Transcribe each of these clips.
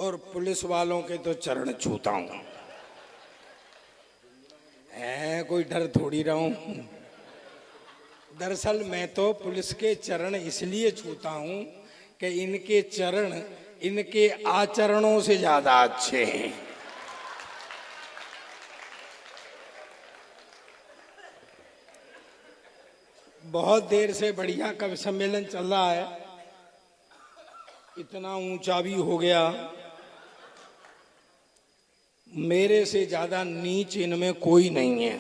और पुलिस वालों के तो चरण छूता हूं। कोई डर थोड़ी रहा हूं। दरअसल मैं तो पुलिस के चरण इसलिए छूता हूं कि इनके चरण इनके आचरणों से ज्यादा अच्छे हैं। बहुत देर से बढ़िया कवि सम्मेलन चल रहा है, इतना ऊंचा भी हो गया। मेरे से ज्यादा नीच इनमें कोई नहीं है।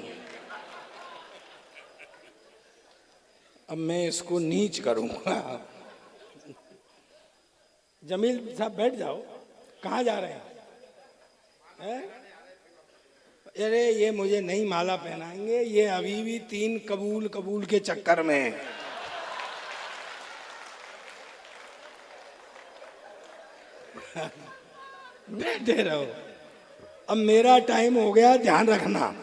अब मैं इसको नीच करूंगा। जमील साहब बैठ जाओ। कहाँ जा रहे हैं? अरे ये मुझे नई माला पहनाएंगे, ये अभी भी 3 कबूल कबूल के चक्कर में है। बैठे रहो, अब मेरा टाइम हो गया, ध्यान रखना।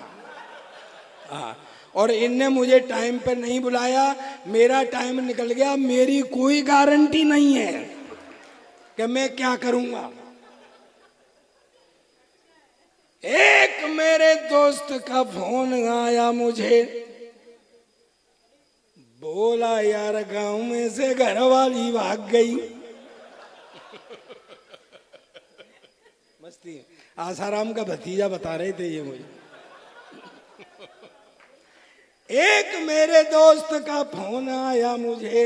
हाँ, और इनने मुझे टाइम पर नहीं बुलाया, मेरा टाइम निकल गया। मेरी कोई गारंटी नहीं है कि मैं क्या करूंगा। एक मेरे दोस्त का फोन आया मुझे, बोला यार गांव में से घरवाली भाग गई। मस्ती। आसाराम का भतीजा बता रहे थे ये मुझे। एक मेरे दोस्त का फोन आया मुझे,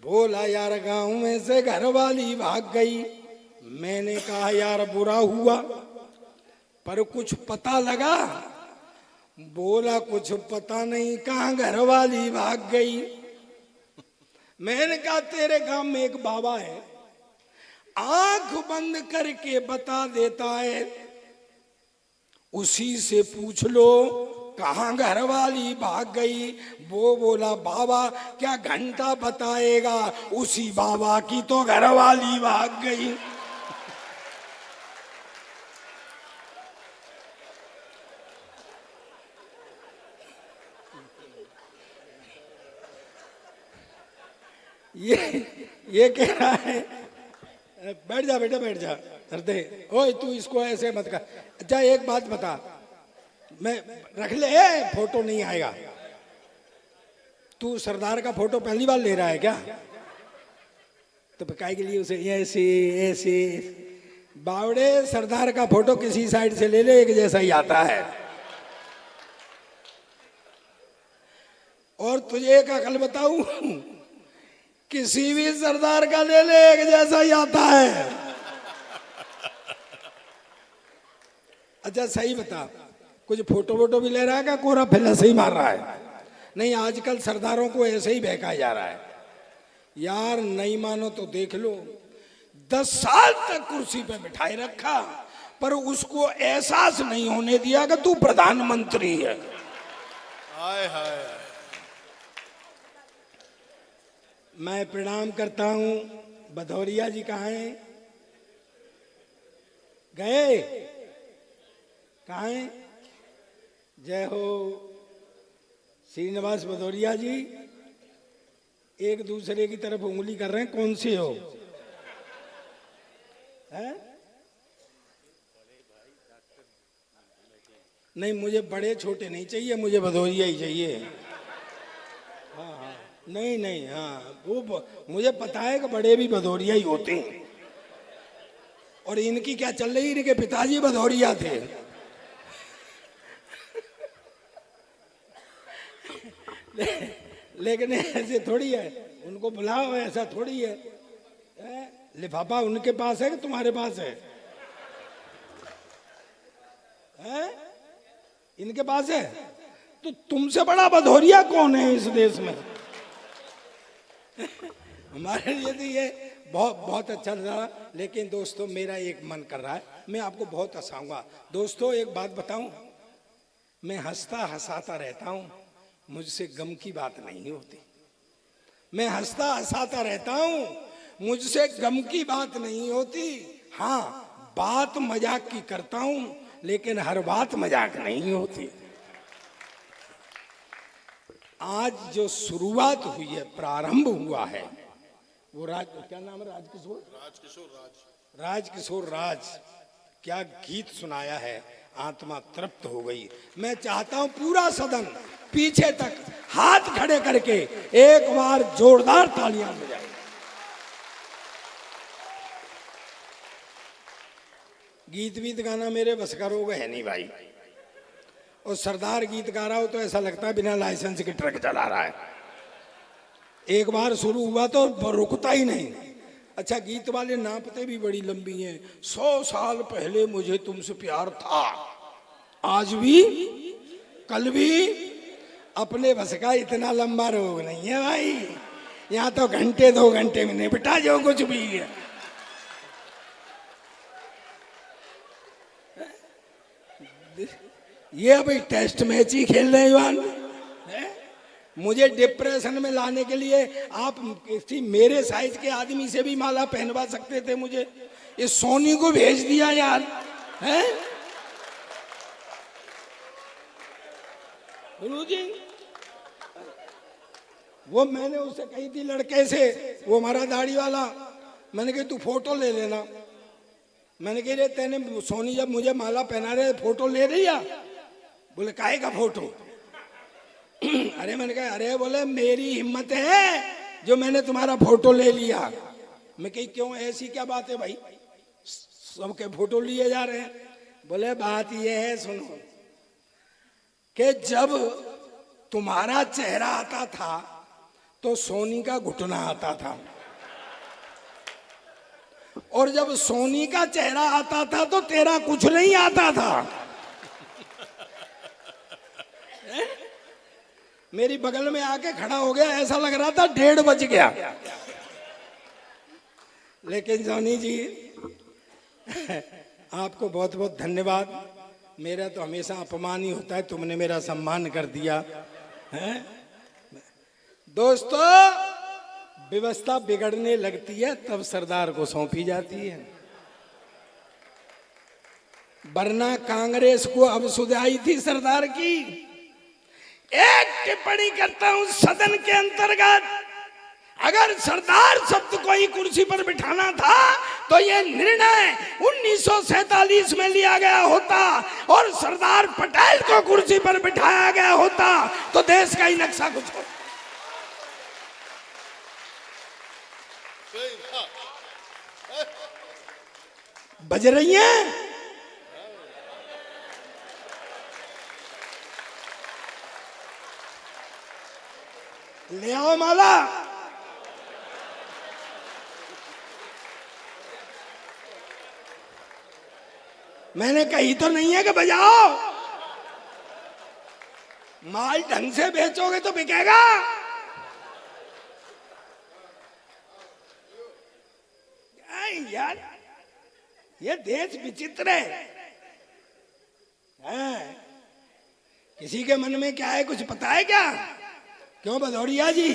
बोला यार गांव में से घरवाली भाग गई। मैंने कहा यार बुरा हुआ, पर कुछ पता लगा? बोला कुछ पता नहीं, कहाँ घरवाली भाग गई। मैंने कहा तेरे गांव में एक बाबा है, आंख बंद करके बता देता है, उसी से पूछ लो कहाँ घरवाली भाग गई। वो बोला बाबा क्या घंटा बताएगा, उसी बाबा की तो घरवाली भाग गई। ये कह रहा है, बैठ जा बेटा बैठ जा, दे। ओए तू इसको ऐसे मत कर। अच्छा एक बात बता, मैं रख ले, फोटो नहीं आएगा। तू सरदार का फोटो पहली बार ले रहा है क्या? तो काय के लिए उसे ऐसे ऐसे? बावड़े, सरदार का फोटो किसी साइड से ले ले, एक जैसा ही आता है। और तुझे एक अकल बताऊं, किसी भी सरदार का ले ले, एक जैसा ही आता है। अच्छा सही बता, कुछ फोटो वोटो भी ले रहा है क्या, कोरा फैला सही मार रहा है? नहीं, आजकल सरदारों को ऐसे ही बहकाया जा रहा है। यार नहीं मानो तो देख लो, 10 साल तक कुर्सी पे बिठाए रखा, पर उसको एहसास नहीं होने दिया कि तू प्रधानमंत्री है। हाय हाय। मैं प्रणाम करता हूं। भदौरिया जी कहाँ हैं? गए? कहाँ हैं? जय हो। श्रीनिवास भदौरिया जी एक दूसरे की तरफ उंगली कर रहे हैं, कौन से हो? है? नहीं, मुझे बड़े छोटे नहीं चाहिए, मुझे भदौरिया ही चाहिए। हाँ हाँ, नहीं नहीं, हाँ वो मुझे पता है कि बड़े भी भदौरिया ही होते हैं। और इनकी क्या चल रही, इनके पिताजी भदौरिया थे। लेकिन ऐसे थोड़ी है, उनको बुलाओ, ऐसा थोड़ी है। लिफाफा उनके पास है कि तुम्हारे पास है? इनके पास है। तो तुमसे बड़ा भदौरिया कौन है इस देश में? हमारे लिए तो ये बहुत बहुत अच्छा लगा। लेकिन दोस्तों मेरा एक मन कर रहा है, मैं आपको बहुत हंसाऊंगा। दोस्तों एक बात बताऊं, मैं हंसता हंसाता रहता हूं, मुझसे गम की बात नहीं होती। मैं हंसता हंसाता रहता हूं, मुझसे गम की बात नहीं होती। हाँ, बात मजाक की करता हूं, लेकिन हर बात मजाक नहीं होती। आज जो शुरुआत हुई है, प्रारंभ हुआ है, वो क्या नाम है? राजकिशोर राजकिशोर राज क्या गीत सुनाया है, आत्मा तृप्त हो गई। मैं चाहता हूं पूरा सदन पीछे तक हाथ खड़े करके एक बार जोरदार तालियां बजाए। गीत वीत गाना मेरे बस का रोग है नहीं भाई, और सरदार गीत गा रहा हो तो ऐसा लगता है बिना लाइसेंस के ट्रक चला रहा है। एक बार शुरू हुआ तो रुकता ही नहीं। अच्छा, गीत वाले नापते भी बड़ी लंबी हैं। 100 साल पहले मुझे तुमसे प्यार था, आज भी कल भी। अपने बस का इतना लंबा रोग नहीं है भाई, यहाँ तो घंटे 2 घंटे में निपटा जो कुछ भी है। ये अभी टेस्ट मैच ही खेल रहे हैं। मुझे डिप्रेशन में लाने के लिए आप किसी मेरे साइज के आदमी से भी माला पहनवा सकते थे मुझे, ये सोनी को भेज दिया यार है। गुरुजी, वो मैंने उससे कही थी लड़के से, वो हमारा दाढ़ी वाला, मैंने कही तू फोटो ले लेना। मैंने कही रे तेने सोनी जब मुझे माला पहना रहे फोटो ले रही है? बोले काहे का फोटो? अरे मैंने कहा अरे बोले मेरी हिम्मत है जो मैंने तुम्हारा फोटो ले लिया। मैं कही क्यों, ऐसी क्या बात है भाई, सबके फोटो लिए जा रहे हैं? बोले बात ये है सुनो, कि जब तुम्हारा चेहरा आता था तो सोनी का घुटना आता था, और जब सोनी का चेहरा आता था तो तेरा कुछ नहीं आता था। मेरी बगल में आके खड़ा हो गया, ऐसा लग रहा था 1:30 बज गया। लेकिन सोनी जी आपको बहुत बहुत धन्यवाद। मेरा तो हमेशा अपमान ही होता है, तुमने मेरा सम्मान कर दिया है। दोस्तों, व्यवस्था बिगड़ने लगती है तब सरदार को सौंपी जाती है, वरना कांग्रेस को अब सुधाई थी सरदार की। एक टिप्पणी करता हूं सदन के अंतर्गत, अगर सरदार शब्द को ही कुर्सी पर बिठाना था तो यह निर्णय 1947 में लिया गया होता और सरदार पटेल को कुर्सी पर बिठाया गया होता तो देश का ही नक्शा कुछ होता। बज रही है? ले आओ माला। मैंने कही तो नहीं है कि बजाओ, माल ढंग से बेचोगे तो बिकेगा। यार ये देश विचित्र है। किसी के मन में क्या है कुछ पता है क्या? क्यों भदौरिया जी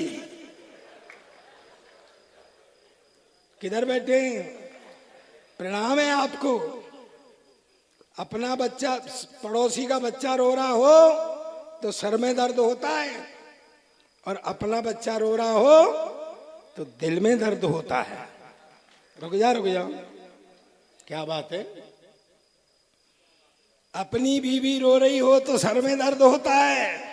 किधर बैठे? प्रणाम है आपको। अपना बच्चा, पड़ोसी का बच्चा रो रहा हो तो सर में दर्द होता है, और अपना बच्चा रो रहा हो तो दिल में दर्द होता है। रुक जाओ, क्या बात है? अपनी बीवी रो रही हो तो सर में दर्द होता है,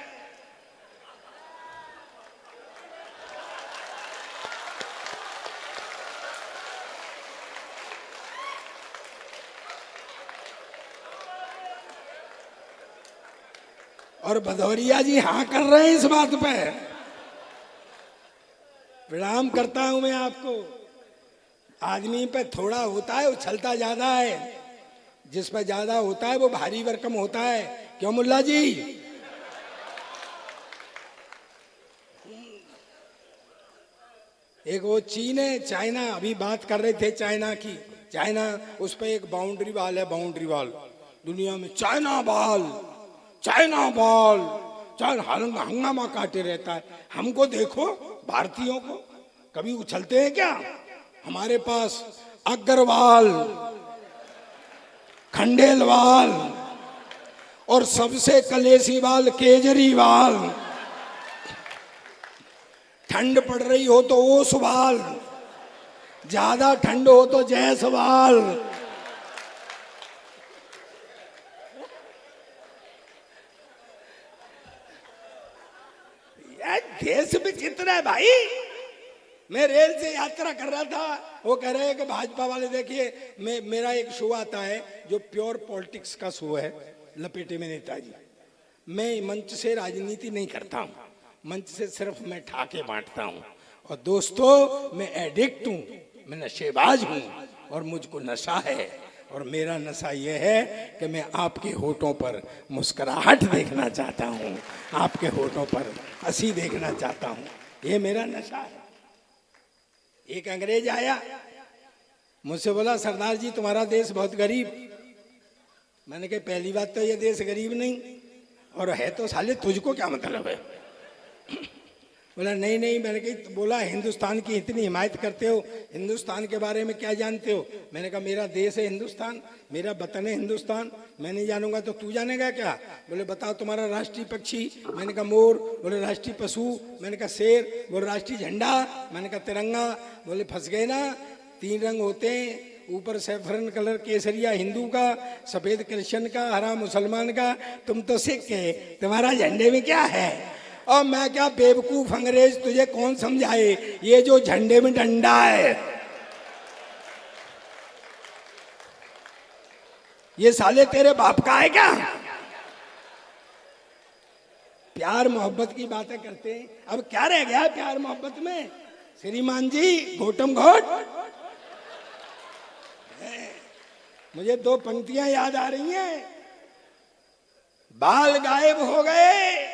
और भदौरिया जी हाँ कर रहे हैं इस बात पे। प्रणाम करता हूं मैं आपको। आदमी पे थोड़ा होता है, उछलता ज्यादा है, जिस पे ज्यादा होता है वो भारी भरकम होता है। क्यों मुल्ला जी? एक वो चीन है, चाइना, अभी बात कर रहे थे चाइना की। चाइना, उस पे एक बाउंड्री वॉल है, बाउंड्री वॉल। दुनिया में चाइना बॉल, चाइना बॉल, हंगामा काटे रहता है। हमको देखो भारतीयों को, कभी उछलते हैं क्या? हमारे पास अग्रवाल, खंडेलवाल और सबसे कलेसीवाल केजरीवाल। ठंड पड़ रही हो तो ओसवाल, ज्यादा ठंड हो तो जायसवाल। यार देश विचित्र है भाई। मैं रेल से यात्रा कर रहा था, वो कह रहे हैं कि भाजपा वाले देखिए, मेरा एक शो आता है जो प्योर पॉलिटिक्स का शो है, लपेटे में नेताजी। मैं मंच से राजनीति नहीं करता हूँ, मंच से सिर्फ मैं ठाके बांटता हूँ। और दोस्तों मैं एडिक्ट हूँ, मैं नशेबाज हूँ और मुझको नशा है। और मेरा नशा ये है कि मैं आपके होठों पर मुस्कुराहट देखना चाहता हूँ, आपके होठों पर हंसी देखना चाहता हूँ, ये मेरा नशा है। एक अंग्रेज आया, मुझसे बोला सरदार जी तुम्हारा देश बहुत गरीब। मैंने कहा पहली बात तो ये देश गरीब नहीं, और है तो साले तुझको क्या मतलब है। बोला नहीं नहीं। मैंने कहा बोला हिंदुस्तान की इतनी हिमायत करते हो, हिंदुस्तान के बारे में क्या जानते हो। मैंने कहा मेरा देश है हिंदुस्तान, मेरा वतन है हिंदुस्तान, मैं नहीं जानूंगा तो तू जानेगा क्या। बोले बताओ तुम्हारा राष्ट्रीय पक्षी। मैंने कहा मोर। बोले राष्ट्रीय पशु। मैंने कहा शेर। बोले राष्ट्रीय झंडा। मैंने कहा तिरंगा। बोले फंस गए ना, 3 रंग होते हैं, ऊपर सैफरन कलर केसरिया हिंदू का, सफेद क्रिश्चियन का, हरा मुसलमान का, तुम तो सिख है, तुम्हारा झंडे में क्या है। और मैं क्या बेवकूफ अंग्रेज, तुझे कौन समझाए, ये जो झंडे में डंडा है ये साले तेरे बाप का है क्या। प्यार मोहब्बत की बातें करते हैं, अब क्या रह गया प्यार मोहब्बत में श्रीमान जी, घोटम घोट। मुझे 2 पंक्तियां याद आ रही हैं। बाल गायब हो गए,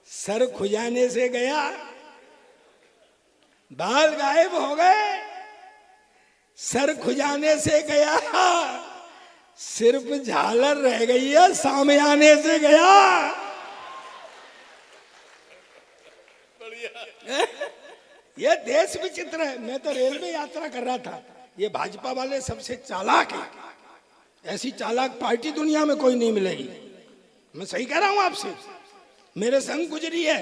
सर खुजाने से गया। बाल गायब हो गए, सर खुजाने से गया, सिर्फ झालर रह गई है सामयाने से गया। ये देश विचित्र है। मैं तो रेल में यात्रा कर रहा था, ये भाजपा वाले सबसे चालाक है, ऐसी चालाक पार्टी दुनिया में कोई नहीं मिलेगी। मैं सही कह रहा हूं आपसे, मेरे संग गुजरी है,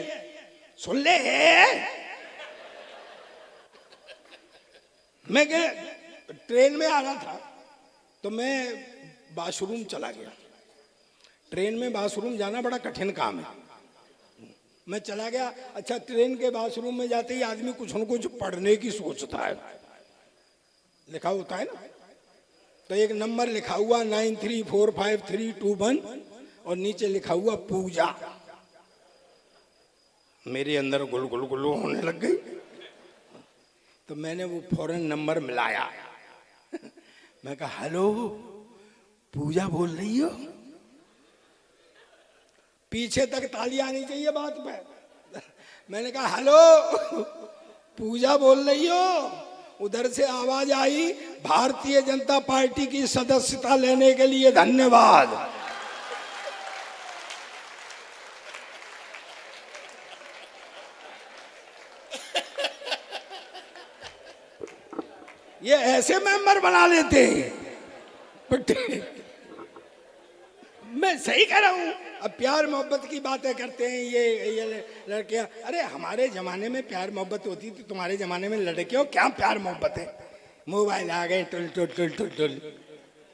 सुन ले। मैं ट्रेन में आ रहा था तो मैं बाथरूम चला गया। ट्रेन में बाथरूम जाना बड़ा कठिन काम है। मैं चला गया। अच्छा, ट्रेन के बाथरूम में जाते ही आदमी कुछ न कुछ पढ़ने की सोचता है, लिखा होता है ना। तो एक नंबर लिखा हुआ 934531 और नीचे लिखा हुआ पूजा। मेरे अंदर गुल गुल गुल होने लग गई। तो मैंने वो फौरन नंबर मिलाया। मैं कहा हेलो, पूजा बोल रही हो। पीछे तक ताली आनी चाहिए बात पे। मैंने कहा हेलो, पूजा बोल रही हो। उधर से आवाज आई, भारतीय जनता पार्टी की सदस्यता लेने के लिए धन्यवाद। ये ऐसे मेंबर बना लेते हैं। मैं सही कह रहा हूं। अब प्यार मोहब्बत की बातें करते हैं ये लड़कियां। अरे हमारे जमाने में प्यार मोहब्बत होती थी, तुम्हारे जमाने में लड़कियों क्या प्यार मोहब्बत है। मोबाइल आ गए, tool tool tool tool tool.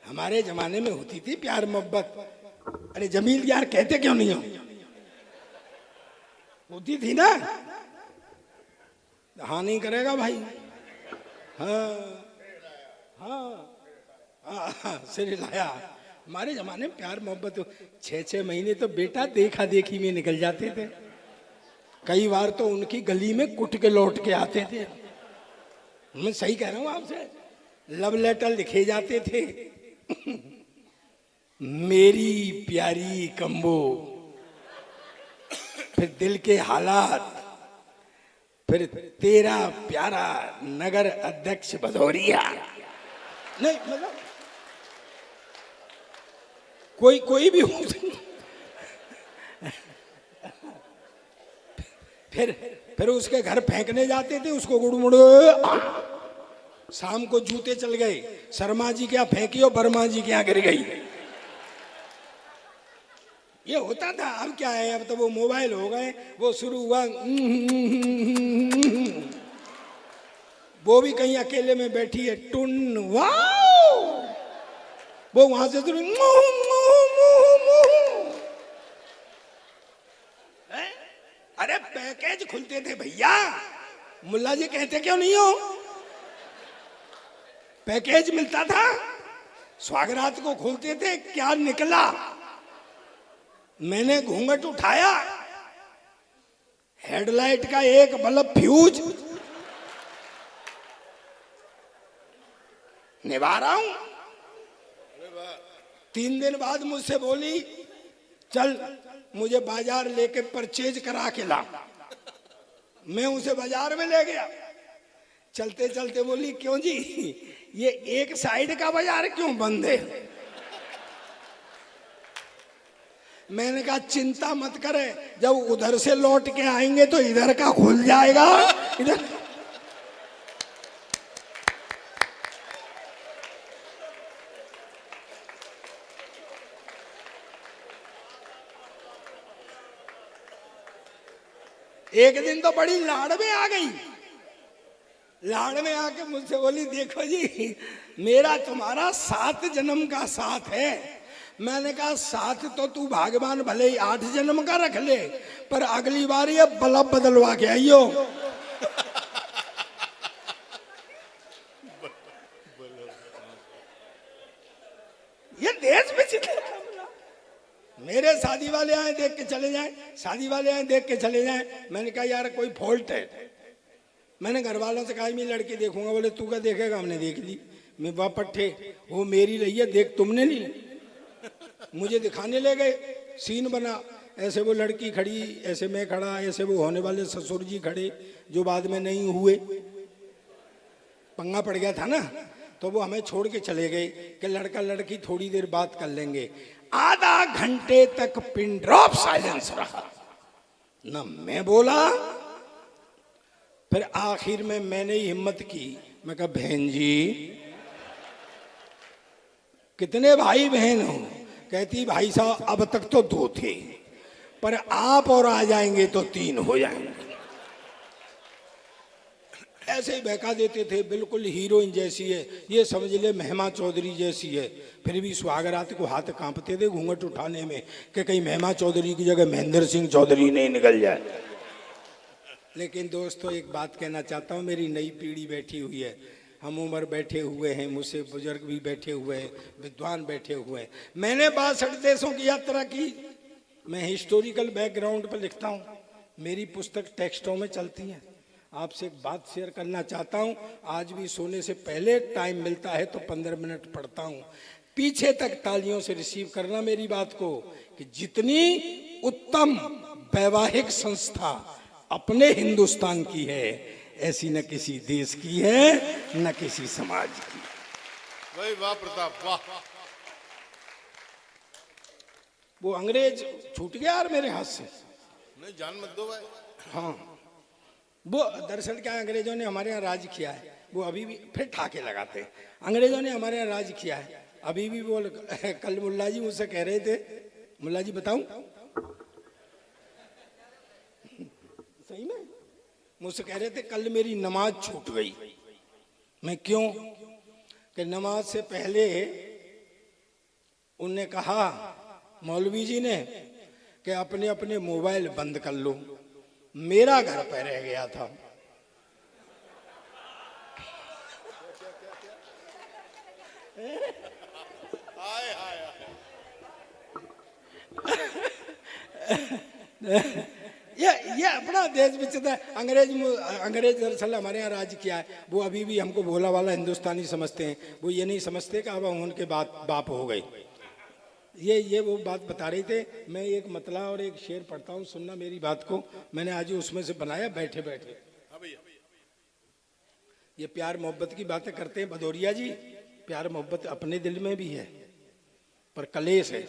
हमारे जमाने में होती थी प्यार मोहब्बत। अरे जमील यार कहते क्यों नहीं हो, होती थी ना। हाँ नहीं करेगा भाई। हाँ हाँ हाँ, सिर लाया। हमारे जमाने में प्यार मोहब्बत 6-6 महीने तो बेटा देखा देखी में निकल जाते थे। कई बार तो उनकी गली में कुट के लौट के आते थे। मैं सही कह रहा हूं आपसे, लव लेटर लिखे जाते थे। मेरी प्यारी कम्बो, फिर दिल के हालात, फिर तेरा प्यारा नगर अध्यक्ष भदौरिया। नहीं मतलब कोई भी हो। फिर उसके घर फेंकने जाते थे उसको, गुड़मुड़। शाम को जूते चल गए, शर्मा जी क्या फेंकी और बर्मा जी क्या गिर गई। ये होता था। अब क्या है, अब तो वो मोबाइल हो गए। वो शुरू हुआ वो भी कहीं अकेले में बैठी है, टुन वाओ, वो वहां से सुनी मुंह मुंह मुंह मुंह। अरे पैकेज खुलते थे भैया, मुल्ला जी कहते क्यों नहीं हो, पैकेज मिलता था, स्वागरात को खोलते थे, क्या निकला, मैंने घूंघट उठाया, हेडलाइट का एक बल्ब फ्यूज, निभा रहा हूं। 3 दिन बाद मुझसे बोली चल मुझे बाजार लेके परचेज करा के ला। मैं उसे बाजार में ले गया, चलते चलते बोली क्यों जी ये एक साइड का बाजार क्यों बंद है। मैंने कहा चिंता मत करे, जब उधर से लौट के आएंगे तो इधर का खुल जाएगा। इधर एक दिन तो बड़ी लाड़ में आ गई, लाड़ में आके मुझसे बोली देखो जी मेरा तुम्हारा 7 जन्म का साथ है। मैंने कहा साथ तो तू भगवान भले ही 8 जन्म का रख ले, पर अगली बार ये बल्ब बदलवा के आइयो। ये देश में मेरे शादी वाले आए देख के चले जाएं, शादी वाले आए देख के चले जाएं। मैंने कहा यार कोई फॉल्ट है, मैंने घर वालों से कहा मैं लड़की देखूंगा, बोले तू क्या देखेगा, हमने देख ली, मैं वापट्ठे वो मेरी रही है देख तुमने नहीं। मुझे दिखाने ले गए, सीन बना, ऐसे वो लड़की खड़ी, ऐसे मैं खड़ा, ऐसे वो होने वाले ससुर जी खड़े जो बाद में नहीं हुए, पंगा पड़ गया था ना, तो वो हमें छोड़ के चले गए कि लड़का लड़की थोड़ी देर बात कर लेंगे। आधा घंटे तक पिन ड्रॉप साइलेंस रहा, ना मैं बोला। फिर आखिर में मैंने ही हिम्मत की, मैं कहा बहन जी कितने भाई बहन हो। कहती भाई साहब अब तक तो 2 थे, पर आप और आ जाएंगे तो 3 हो जाएंगे। ऐसे ही बहका देते थे, बिल्कुल हीरोइन जैसी है, ये समझ ले महिमा चौधरी जैसी है। फिर भी सुहागरात को हाथ कांपते थे घूंघट उठाने में कि कहीं महिमा चौधरी की जगह महेंद्र सिंह चौधरी नहीं निकल जाए। लेकिन दोस्तों एक बात कहना चाहता हूँ, मेरी नई पीढ़ी बैठी हुई है, हम उम्र बैठे हुए हैं, मुझसे बुजुर्ग भी बैठे हुए हैं, विद्वान बैठे हुए हैं। मैंने 62 देशों की यात्रा की, मैं हिस्टोरिकल बैकग्राउंड पर लिखता हूँ, मेरी पुस्तक टेक्स्टों में चलती है। आपसे एक बात शेयर करना चाहता हूँ, आज भी सोने से पहले टाइम मिलता है तो 15 मिनट पढ़ता हूँ। पीछे तक तालियों से रिसीव करना मेरी बात को, कि जितनी उत्तम वैवाहिक संस्था अपने हिंदुस्तान की है, ऐसी न किसी देश की है न किसी समाज की। भाई वाह प्रताप वाह। वो अंग्रेज छूट गया यार मेरे हाथ से, नहीं जान मत दो भाई। हाँ वो दरअसल क्या अंग्रेजों ने हमारे यहाँ राज किया है, वो अभी भी फिर ठाके लगाते हैं। अंग्रेजों ने हमारे यहाँ राज किया है, अभी भी वो कल मुल्ला जी मुझसे कह रहे थे, मुल्ला जी बताऊं सही में, मुझसे कह रहे थे कल मेरी नमाज छूट गई। मैं क्यों, कि नमाज से पहले उनने कहा मौलवी जी ने कि अपने अपने मोबाइल बंद कर लो। मेरा घर पे रह गया था, ये अपना देश विचित्र है। अंग्रेज दरअसल हमारे यहाँ राज किया है, वो अभी भी हमको भोला वाला हिंदुस्तानी समझते हैं। वो ये नहीं समझते कि अब हम उनके बाप हो गए। ये वो बात बता रहे थे। मैं एक मतला और एक शेर पढ़ता हूँ, सुनना मेरी बात को, मैंने आज उसमें से बनाया बैठे बैठे। ये प्यार मोहब्बत की बातें करते हैं भदौरिया जी, प्यार मोहब्बत अपने दिल में भी है पर कलेश है।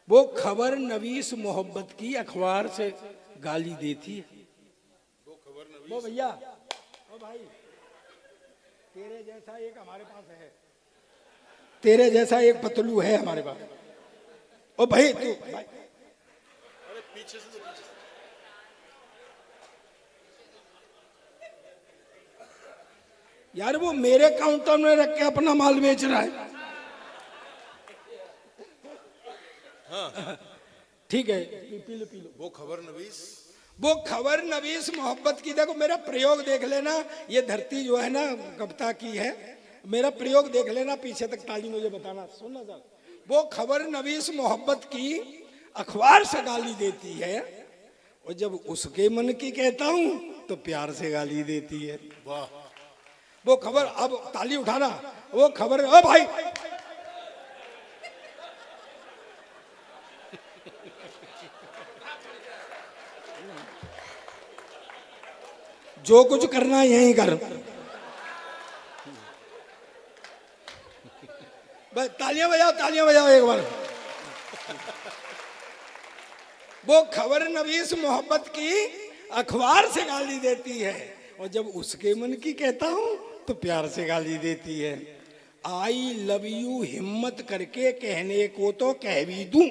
वो खबर नवीस मोहब्बत की अखबार से गाली देती है। वो भैया ओ भाई, तेरे जैसा एक हमारे पास है, तेरे जैसा एक पतलू है हमारे पास। ओ भाई तू भाई। अरे पीछे से यार वो मेरे काउंटर में रख के अपना माल बेच रहा है। ठीक है, पी लो पी लो। वो खबर नवीस, वो खबर नवीस मोहब्बत की। देखो मेरा प्रयोग देख लेना, ये धरती जो है ना कविता की है, मेरा प्रयोग देख लेना, पीछे तक ताली मुझे बताना। सुनना सर, वो खबर नवीस मोहब्बत की अखबार से गाली देती है, और जब उसके मन की कहता हूं तो प्यार से गाली देती है। वाह। वो खबर, अब ताली उठाना, वो खबर, ओ भाई जो कुछ करना है यहीं कर। बस तालियां बजाओ एक बार। वो खबर नवीस मोहब्बत की अखबार से गाली देती है, और जब उसके मन की कहता हूं तो प्यार से गाली देती है। आई लव यू हिम्मत करके कहने को तो कह भी दूं,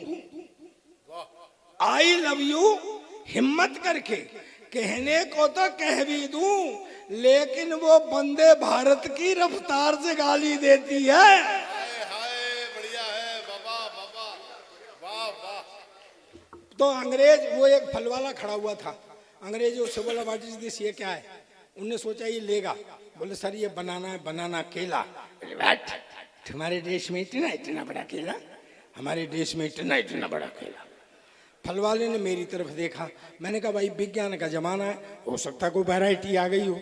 आई लव यू हिम्मत करके कहने को तो कह भी दूं, लेकिन वो वंदे भारत की रफ्तार से गाली देती है। हाय हाय, बढ़िया है बाबा बाबा, वाह वाह। तो अंग्रेज, वो एक फल वाला खड़ा हुआ था, अंग्रेज उससे बोला व्हाट इज दिस, ये क्या है? उनने सोचा ये लेगा, बोले सर ये बनाना है, बनाना केला। तुम्हारे देश में इतना बड़ा केला, हमारे देश में इतना बड़ा केला। फल वाले ने मेरी तरफ देखा, मैंने कहा भाई विज्ञान का जमाना है, हो सकता है कोई वैरायटी आ गई हो।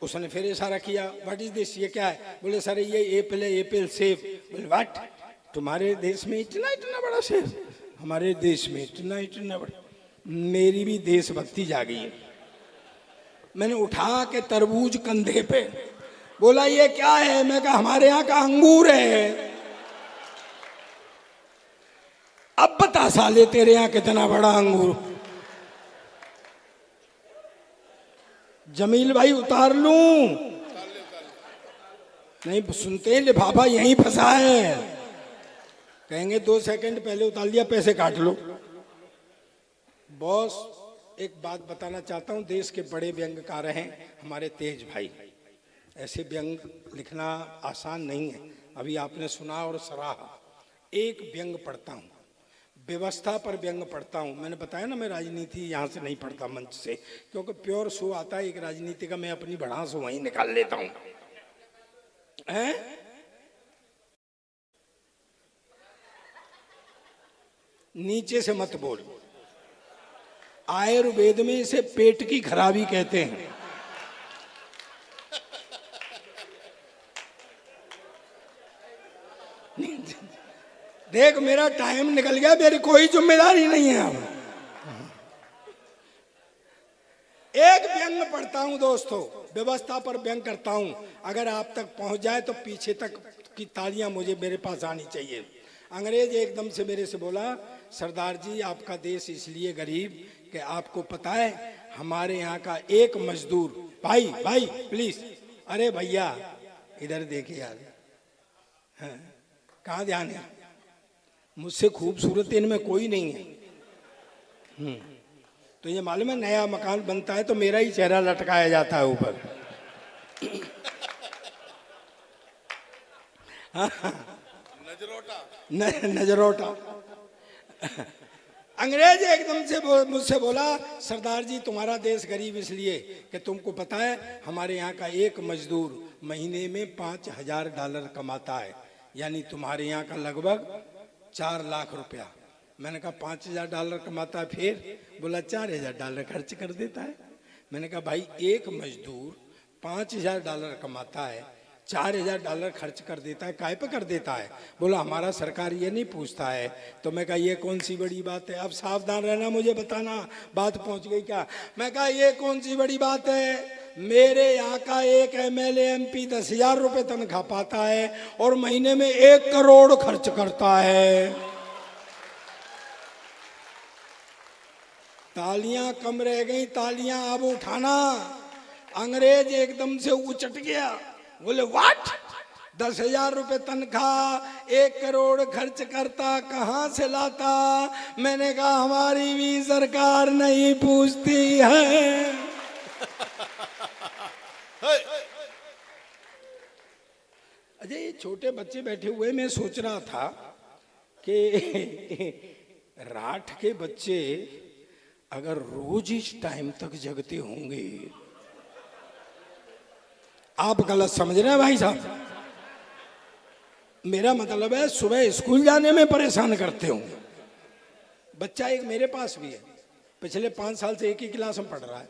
उसने फिर इशारा किया, व्हाट इज दिस, ये क्या है? बोले सर ये एप्पल है, एप्पल सेब। बोले व्हाट, तुम्हारे देश में इतना बड़ा सेब, हमारे देश में इतना बड़ा। मेरी भी देशभक्ति जागी है। मैंने उठा के तरबूज कंधे पे, बोला ये क्या है? मैं कहा हमारे यहाँ का अंगूर है। अब बता साले तेरे यहाँ कितना बड़ा अंगूर। जमील भाई उतार लूं? नहीं सुनते हैं, लिफाफा यहीं फंसा है। कहेंगे 2 सेकंड पहले उतार लिया, पैसे काट लो। बॉस एक बात बताना चाहता हूं, देश के बड़े व्यंग्यकार हैं हमारे तेज भाई। ऐसे व्यंग लिखना आसान नहीं है। अभी आपने सुना और सराहा। एक व्यंग पढ़ता हूं, व्यवस्था पर व्यंग पढ़ता हूं। मैंने बताया ना मैं राजनीति यहां से नहीं पढ़ता मंच से, क्योंकि प्योर शो आता है एक राजनीति का, मैं अपनी भड़ास वहीं निकाल लेता हूं। हैं? नीचे से मत बोल। आयुर्वेद में इसे पेट की खराबी कहते हैं। देख मेरा टाइम निकल गया, मेरी कोई जिम्मेदारी नहीं है अब। एक व्यंग पढ़ता हूं दोस्तों, व्यवस्था पर व्यंग करता हूं। अगर आप तक पहुंच जाए तो पीछे तक की तालियां मुझे मेरे पास आनी चाहिए। अंग्रेज एकदम से मेरे से बोला, सरदार जी आपका देश इसलिए गरीब कि आपको पता है हमारे यहाँ का एक मजदूर, भाई भाई प्लीज, अरे भैया इधर देखिए यार, कहाँ ध्यान है? मुझसे खूबसूरत इनमें कोई नहीं है। तो ये मालूम है नया मकान बनता है तो मेरा ही चेहरा लटकाया जाता है ऊपर। नजरोटा। अंग्रेज एकदम से मुझसे बोला, सरदार जी तुम्हारा देश गरीब इसलिए कि तुमको पता है हमारे यहाँ का एक मजदूर महीने में $5000 कमाता है, यानी तुम्हारे यहाँ का लगभग 4 लाख रुपया। मैंने कहा $5000 कमाता है, फिर बोला $4000 खर्च कर देता है। मैंने कहा भाई एक मजदूर $5000 कमाता है, $4000 खर्च कर देता है, काहे पे कर देता है? बोला हमारा सरकार ये नहीं पूछता है। तो मैं कहा ये कौन सी बड़ी बात है? अब सावधान रहना, मुझे बताना बात पहुंच गई क्या। मैं कहा ये कौन सी बड़ी बात है? मेरे यहाँ का एक MLA MP 10,000 रुपये तनख्वाह पाता है और महीने में 1 करोड़ खर्च करता है। तालियां कम रह गई, तालियां अब उठाना। अंग्रेज एकदम से उचट गया, बोले व्हाट, 10,000 रुपये तनख्वाह, 1 करोड़ खर्च करता, कहाँ से लाता? मैंने कहा हमारी भी सरकार नहीं पूछती है। छोटे बच्चे बैठे हुए, मैं सोच रहा था कि राठ के बच्चे अगर रोज इस टाइम तक जगते होंगे, आप गलत समझ रहे हैं भाई साहब। मेरा मतलब है सुबह स्कूल जाने में परेशान करते हो। बच्चा एक मेरे पास भी है, पिछले 5 साल से एक ही क्लास में पढ़ रहा है।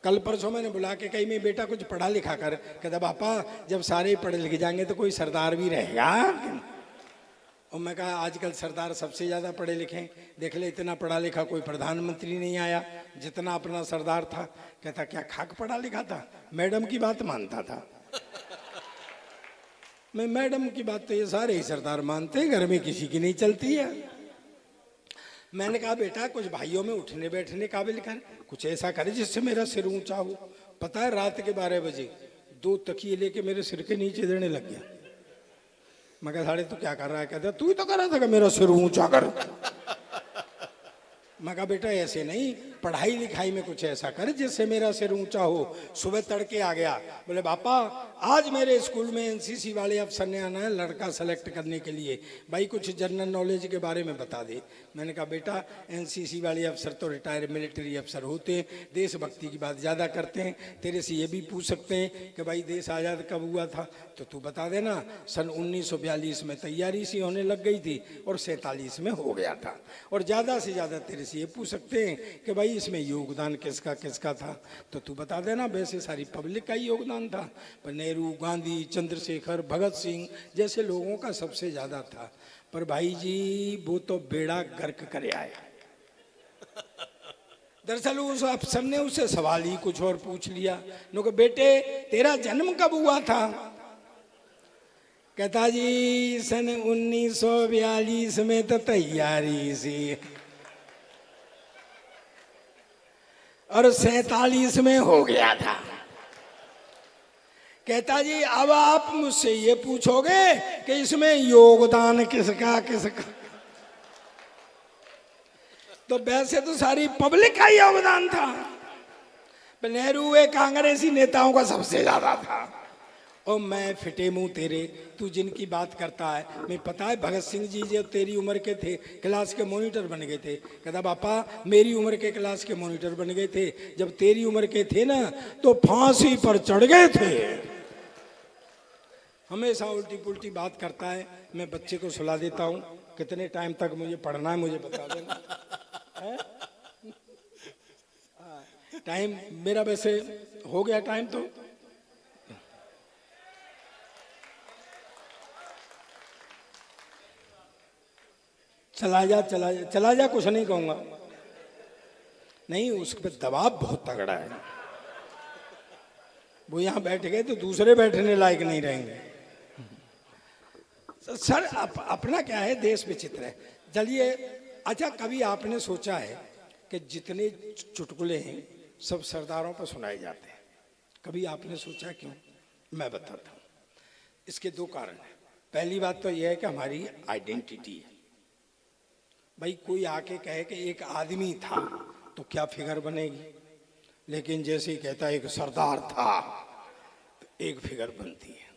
कल परसों मैंने बुला के कही, मैं बेटा कुछ पढ़ा लिखा कर। कहता पापा जब सारे पढ़े लिखे जाएंगे तो कोई सरदार भी रहेगा। और मैं कहा आजकल सरदार सबसे ज्यादा पढ़े लिखे हैं, देख ले इतना पढ़ा लिखा कोई प्रधानमंत्री नहीं आया जितना अपना सरदार था। कहता क्या खाक पढ़ा लिखा था, मैडम की बात मानता था। मैं मैडम की बात तो ये सारे ही सरदार मानते हैं, घर में किसी की नहीं चलती है। मैंने कहा बेटा कुछ भाइयों में उठने बैठने काबिल कर, कुछ ऐसा करे जिससे मेरा सिर ऊंचा हो। पता है रात के 12 बजे 2 तकिए लेके मेरे सिर के नीचे देने लग गया। मैं कहा साढ़े तू क्या कर रहा है? कहता तू ही तो कर रहा था कि मेरा सिर ऊंचा कर। मैं कहा बेटा ऐसे नहीं, पढ़ाई लिखाई में कुछ ऐसा कर जिससे मेरा सिर ऊंचा हो। सुबह तड़के आ गया, बोले पापा आज मेरे स्कूल में एनसीसी वाले अफसर ने आना है लड़का सेलेक्ट करने के लिए, भाई कुछ जनरल नॉलेज के बारे में बता दे। मैंने कहा बेटा एनसीसी वाले अफसर तो रिटायर्ड मिलिट्री अफसर होते हैं, देशभक्ति की बात ज़्यादा करते हैं। तेरे से ये भी पूछ सकते हैं कि भाई देश आज़ाद कब हुआ था, तो तू बता देना। सन 1942 में तैयारी सी होने लग गई थी और 47 में हो गया था। और ज़्यादा से ज़्यादा तेरे से ये पूछ सकते हैं कि भाई इसमें योगदान किसका किसका था, तो तू बता देना। वैसे सारी पब्लिक का ही योगदान था, पर नेहरू, गांधी, चंद्रशेखर, भगत सिंह जैसे लोगों का सबसे ज़्यादा था। पर भाई जी वो तो बेड़ा गर्क करे आए। दरअसल उस अफसर ने उससे सवाल ही कुछ और पूछ लिया। नो कि बेटे तेरा जन्म कब हुआ था? कहता जी सन 1942 में तो तैयारी सी और 47 में हो गया था। कहता जी अब आप मुझसे ये पूछोगे कि इसमें योगदान किसका किसका, तो वैसे तो सारी पब्लिक का योगदान था। नेहरू एक कांग्रेसी नेताओं का सबसे ज्यादा था। और मैं फिटे मुंह तेरे, तू जिनकी बात करता है, मैं पता है भगत सिंह जी जब तेरी उम्र के थे क्लास के मॉनिटर बन गए थे। कहता पापा मेरी उम्र के क्लास के मॉनिटर बन गए थे, जब तेरी उम्र के थे ना तो फांसी पर चढ़ गए थे। हमेशा उल्टी पुल्टी बात करता है। मैं बच्चे को सुला देता हूँ, कितने टाइम तक मुझे पढ़ना है मुझे बता देना। टाइम मेरा वैसे हो गया टाइम, तो चला जा चला जा चला जा, कुछ नहीं कहूंगा। नहीं उस पर दबाव बहुत तगड़ा है, वो यहां बैठ गए तो दूसरे बैठने लायक नहीं रहेंगे। सर अपना क्या है, देश विचित्र है। चलिए अच्छा कभी आपने सोचा है कि जितने चुटकुले हैं सब सरदारों पर सुनाए जाते हैं? कभी आपने सोचा क्यों? मैं बताता हूँ। इसके 2 कारण हैं। पहली बात तो यह है कि हमारी आइडेंटिटी है। भाई कोई आके कहे कि एक आदमी था तो क्या फिगर बनेगी, लेकिन जैसे ही कहता है एक सरदार था तो एक फिगर बनती है।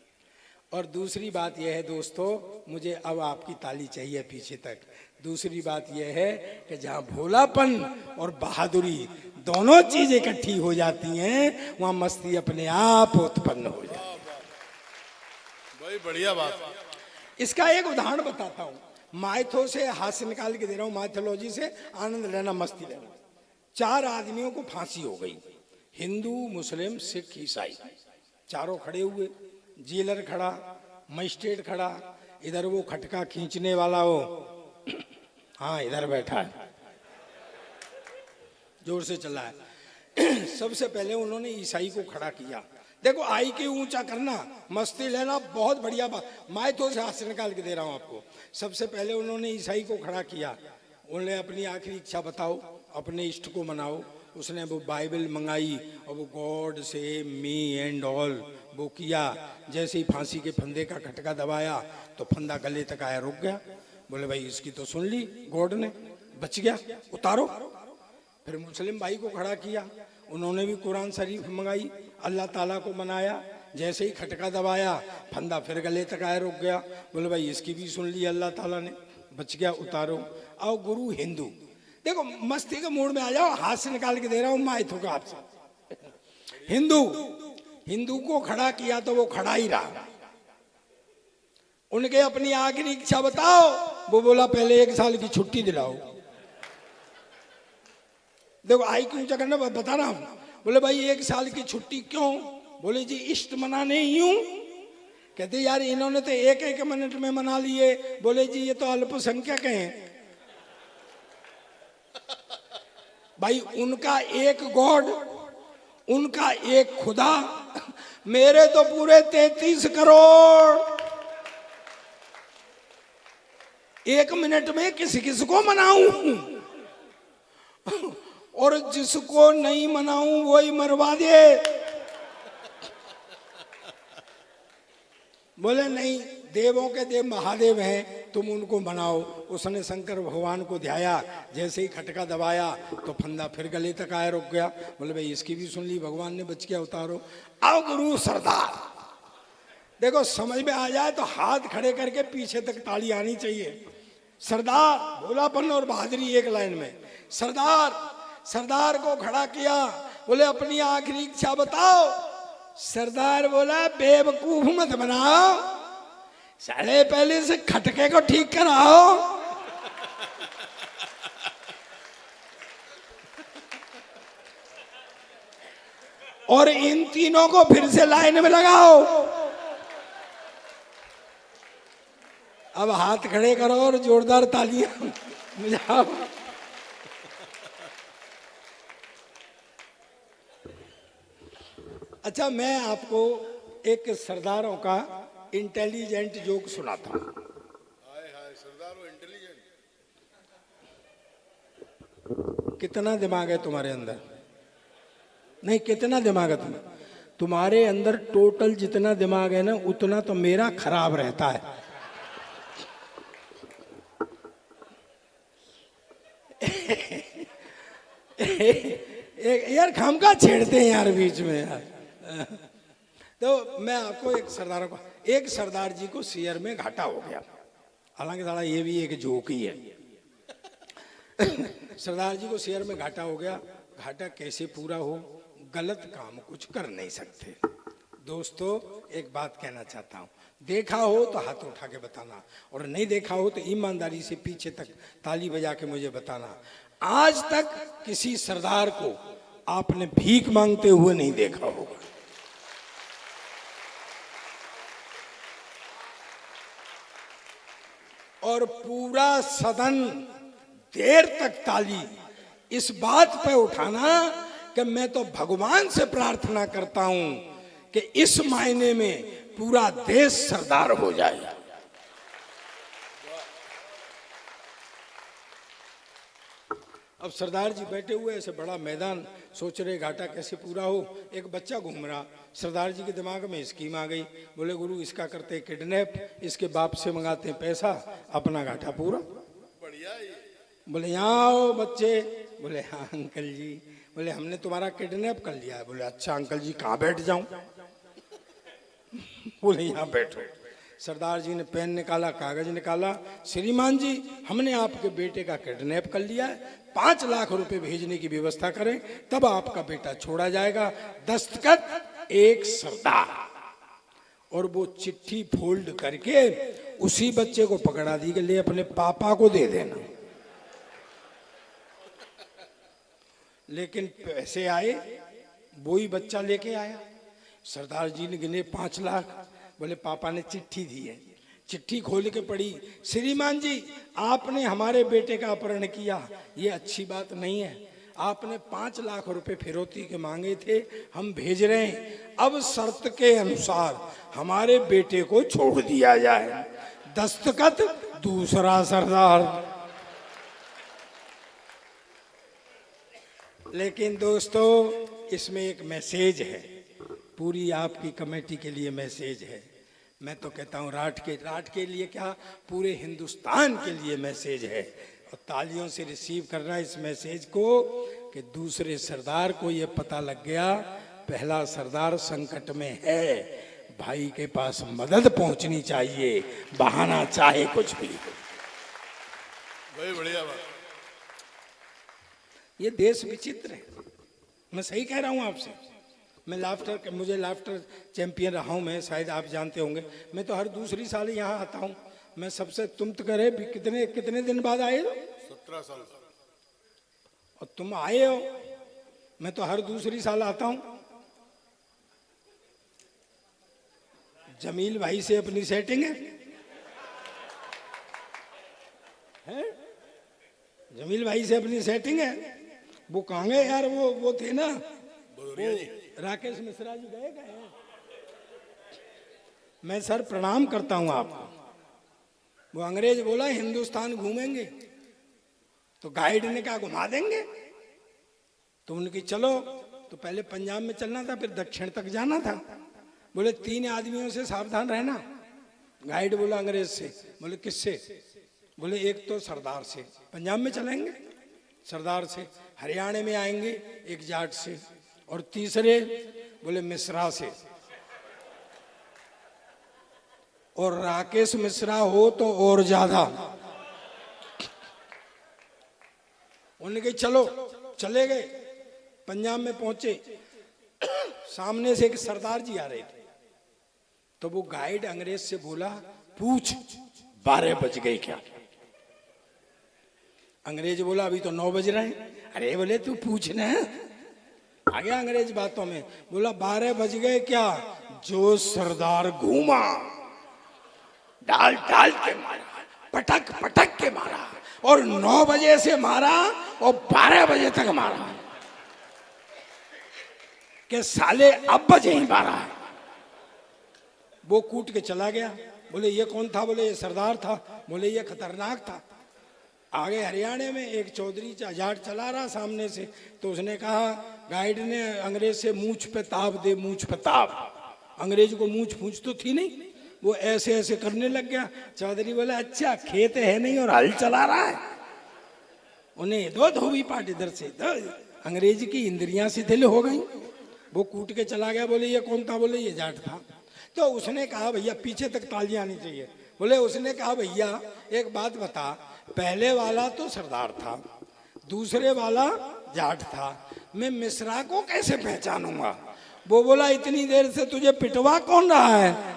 और दूसरी बात यह है दोस्तों, मुझे अब आपकी ताली चाहिए पीछे तक। दूसरी बात यह है कि जहाँ भोलापन और बहादुरी दोनों चीजें इकट्ठी हो जाती हैं वहाँ मस्ती अपने आप उत्पन्न हो जाती है। भाई बढ़िया बात। इसका एक उदाहरण बताता हूँ। माइथो से हास्य निकाल के दे रहा हूँ, माइथोलॉजी से आनंद लेना, मस्ती लेना। 4 आदमियों को फांसी हो गई, हिंदू, मुस्लिम, सिख, ईसाई, चारों खड़े हुए। जेलर खड़ा, मजिस्ट्रेट खड़ा, इधर वो खटका खींचने वाला हो, हाँ इधर बैठा है, जोर से चला है। सबसे पहले उन्होंने ईसाई को खड़ा किया। देखो आई के ऊंचा करना, मस्ती लेना, बहुत बढ़िया बात। मैं तो से हाथ निकाल के दे रहा हूं आपको। सबसे पहले उन्होंने ईसाई को खड़ा किया। उन्होंने अपनी आखिरी इच्छा बताओ, अपने इष्ट को मनाओ। उसने वो बाइबल मंगाई और वो गॉड से मी एंड ऑल वो किया। जैसे ही फांसी के फंदे का खटका दबाया तो फंदा गले तक आया, रुक गया। बोले भाई इसकी तो सुन ली गॉड ने, बच गया, उतारो। फिर मुस्लिम भाई को खड़ा किया, उन्होंने भी कुरान शरीफ मंगाई, अल्लाह ताला को मनाया। जैसे ही खटका दबाया फंदा फिर गले तक आया, रुक गया। बोले भाई इसकी भी सुन ली अल्लाह ताला ने, बच गया, उतारो। आओ गुरु हिंदू, देखो मस्ती के मूड में आ जाओ, हाथ से निकाल के दे रहा हूं माइथों का आपसे। हिंदू, हिंदू को खड़ा किया तो वो खड़ा ही रहा। उनके अपनी आखिरी इच्छा बताओ, वो बोला पहले 1 साल की छुट्टी दिलाओ। देखो आई क्यों करना बता रहा हूं। बोले भाई 1 साल की छुट्टी क्यों? बोले जी इष्ट मनाने यूं। कहते यार इन्होंने तो 1-1 मिनट में मना लिए। बोले जी ये तो अल्पसंख्यक हैं भाई, उनका एक गॉड, उनका एक खुदा, मेरे तो पूरे 33 करोड़। 1 मिनट में किस किस को मनाऊं, और जिसको नहीं मनाऊं वही मरवा दे। बोले नहीं, देवों के देव महादेव हैं, तुम उनको मनाओ। उसने शंकर भगवान को ध्याया, जैसे ही खटका दबाया तो फंदा फिर गले तक आया, रुक गया। बोले भाई इसकी भी सुन ली, भगवान ने, बच गया, उतारो। आओ गुरु सरदार, देखो समझ में आ जाए तो हाथ खड़े करके पीछे तक ताली आनी चाहिए। सरदार, भोलापन और बहादुरी एक लाइन में। सरदार, सरदार को खड़ा किया। बोले अपनी आखिरी इच्छा बताओ। सरदार बोला बेवकूफ मत बनाओ, साले पहले से खटके को ठीक कराओ। और इन तीनों को फिर से लाइन में लगाओ। अब हाथ खड़े करो और जोरदार तालियां बजाओ। अच्छा, मैं आपको एक सरदारों का इंटेलिजेंट जोक सुनाता हूं। हाय हाय सरदार इंटेलिजेंट। कितना दिमाग है तुम्हारे अंदर? नहीं, कितना दिमाग है तुम्हारे अंदर? टोटल जितना दिमाग है ना, उतना तो मेरा खराब रहता है। यार खामखा छेड़ते हैं यार बीच में यार। तो मैं आपको एक सरदारों का, एक सरदार जी को शेयर में घाटा हो गया। हालांकि साला ये भी एक जोक ही है। सरदार जी को शेयर में घाटा हो गया। घाटा कैसे पूरा हो? गलत काम कुछ कर नहीं सकते। दोस्तों एक बात कहना चाहता हूं, देखा हो तो हाथ उठा के बताना, और नहीं देखा हो तो ईमानदारी से पीछे तक ताली बजा के मुझे बताना। आज तक किसी सरदार को आपने भीख मांगते हुए नहीं देखा होगा। और पूरा सदन देर तक ताली इस बात पे उठाना कि मैं तो भगवान से प्रार्थना करता हूं कि इस महीने में पूरा देश सरदार हो जाए। अब सरदार जी बैठे हुए ऐसे बड़ा मैदान, सोच रहे घाटा कैसे पूरा हो। एक बच्चा घूम रहा, सरदार जी के दिमाग में स्कीम आ गई। बोले गुरु इसका करते किडनैप, इसके बाप से मंगाते पैसा, अपना घाटा पूरा। बढ़िया ये। बोले यहाँ आओ बच्चे। बोले हाँ अंकल जी। बोले हमने तुम्हारा किडनैप कर लिया है। बोले अच्छा अंकल जी, कहाँ बैठ जाऊं? बोले यहाँ बैठो। सरदार जी ने पेन निकाला, कागज निकाला। श्रीमान जी, हमने आपके बेटे का किडनैप कर लिया है, 5 लाख रुपए भेजने की व्यवस्था करें, तब आपका बेटा छोड़ा जाएगा। दस्तखत एक सरदार। और वो चिट्ठी फोल्ड करके उसी बच्चे को पकड़ा दी कि ले अपने पापा को दे देना। लेकिन पैसे आए, वही बच्चा लेके आया। सरदार जी ने गिने 5 लाख। बोले पापा ने चिट्ठी दी है। चिट्ठी खोल के पढ़ी, श्रीमान जी आपने हमारे बेटे का अपहरण किया, ये अच्छी बात नहीं है। आपने 5 लाख रुपए फिरौती के मांगे थे, हम भेज रहे हैं। अब शर्त के अनुसार हमारे बेटे को छोड़ दिया जाए। दस्तखत दूसरा सरदार। लेकिन दोस्तों इसमें एक मैसेज है, पूरी आपकी कमेटी के लिए मैसेज है। मैं तो कहता हूँ राठ के लिए क्या, पूरे हिंदुस्तान के लिए मैसेज है। और तालियों से रिसीव करना इस मैसेज को कि दूसरे सरदार को ये पता लग गया पहला सरदार संकट में है, भाई के पास मदद पहुंचनी चाहिए, बहाना चाहे कुछ भी। भाई बढ़िया बात। ये देश विचित्र है, मैं सही कह रहा हूं आपसे। मैं मुझे लाफ्टर चैंपियन रहा हूं, मैं शायद आप जानते होंगे। मैं तो हर दूसरी साल यहाँ आता हूं। मैं सबसे तुम तो करे भी कितने दिन बाद आए हो? 17 साल। और तुम आए हो, मैं तो हर दूसरी साल आता हूं। जमील भाई से अपनी सेटिंग है? जमील भाई से अपनी सेटिंग है। वो कहाँ गए यार? वो थे ना, भदौरिया जी। राकेश मिश्रा जी गए हैं? मैं सर प्रणाम करता हूं आपको। वो अंग्रेज बोला हिंदुस्तान घूमेंगे, तो गाइड ने कहा घुमा देंगे। तो उनकी चलो, तो पहले पंजाब में चलना था, फिर दक्षिण तक जाना था। बोले 3 आदमियों से सावधान रहना। गाइड बोला अंग्रेज से। बोले किससे? बोले एक तो सरदार से, पंजाब में चलेंगे, सरदार से। हरियाणा में आएंगे एक जाट से, और तीसरे बोले मिश्रा से। और राकेश मिश्रा हो तो और ज्यादा। उन्होंने चलो, चले गए। पंजाब में पहुंचे, सामने से एक सरदार जी आ रहे थे। तो वो गाइड अंग्रेज से बोला पूछ 12 बज गए क्या? अंग्रेज बोला अभी तो 9 बज रहे हैं। अरे बोले तू पूछना है। आ गया अंग्रेज बातों में। बोला 12 बज गए क्या? जो सरदार घूमा, डाल डाल के मारा, पटक पटक के मारा, और 9 बजे से मारा और 12 बजे तक मारा। के साले अब बजे ही 12। वो कूट के चला गया। बोले ये कौन था? बोले ये सरदार था। बोले ये खतरनाक था। आगे हरियाणा में एक चौधरी जाट चला रहा सामने से। तो उसने कहा, गाइड ने अंग्रेज से मूंछ पे ताप दे, मूंछ पे ताप। अंग्रेज को मूंछ फूंछ तो थी नहीं, वो ऐसे ऐसे करने लग गया। चौधरी बोला अच्छा खेत है नहीं और हल चला रहा है। उन्हें दो धोबी पाट इधर से, अंग्रेज की इंद्रियां शिथिल हो गई। वो कूट के चला गया। बोले ये कौन था? बोले ये जाट था। तो उसने कहा भैया, पीछे तक तालियां आनी चाहिए। बोले उसने कहा भैया एक बात बता, पहले वाला तो सरदार था, दूसरे वाला जाट था, मैं मिश्रा को कैसे पहचानूंगा? वो बोला इतनी देर से तुझे पिटवा कौन रहा है?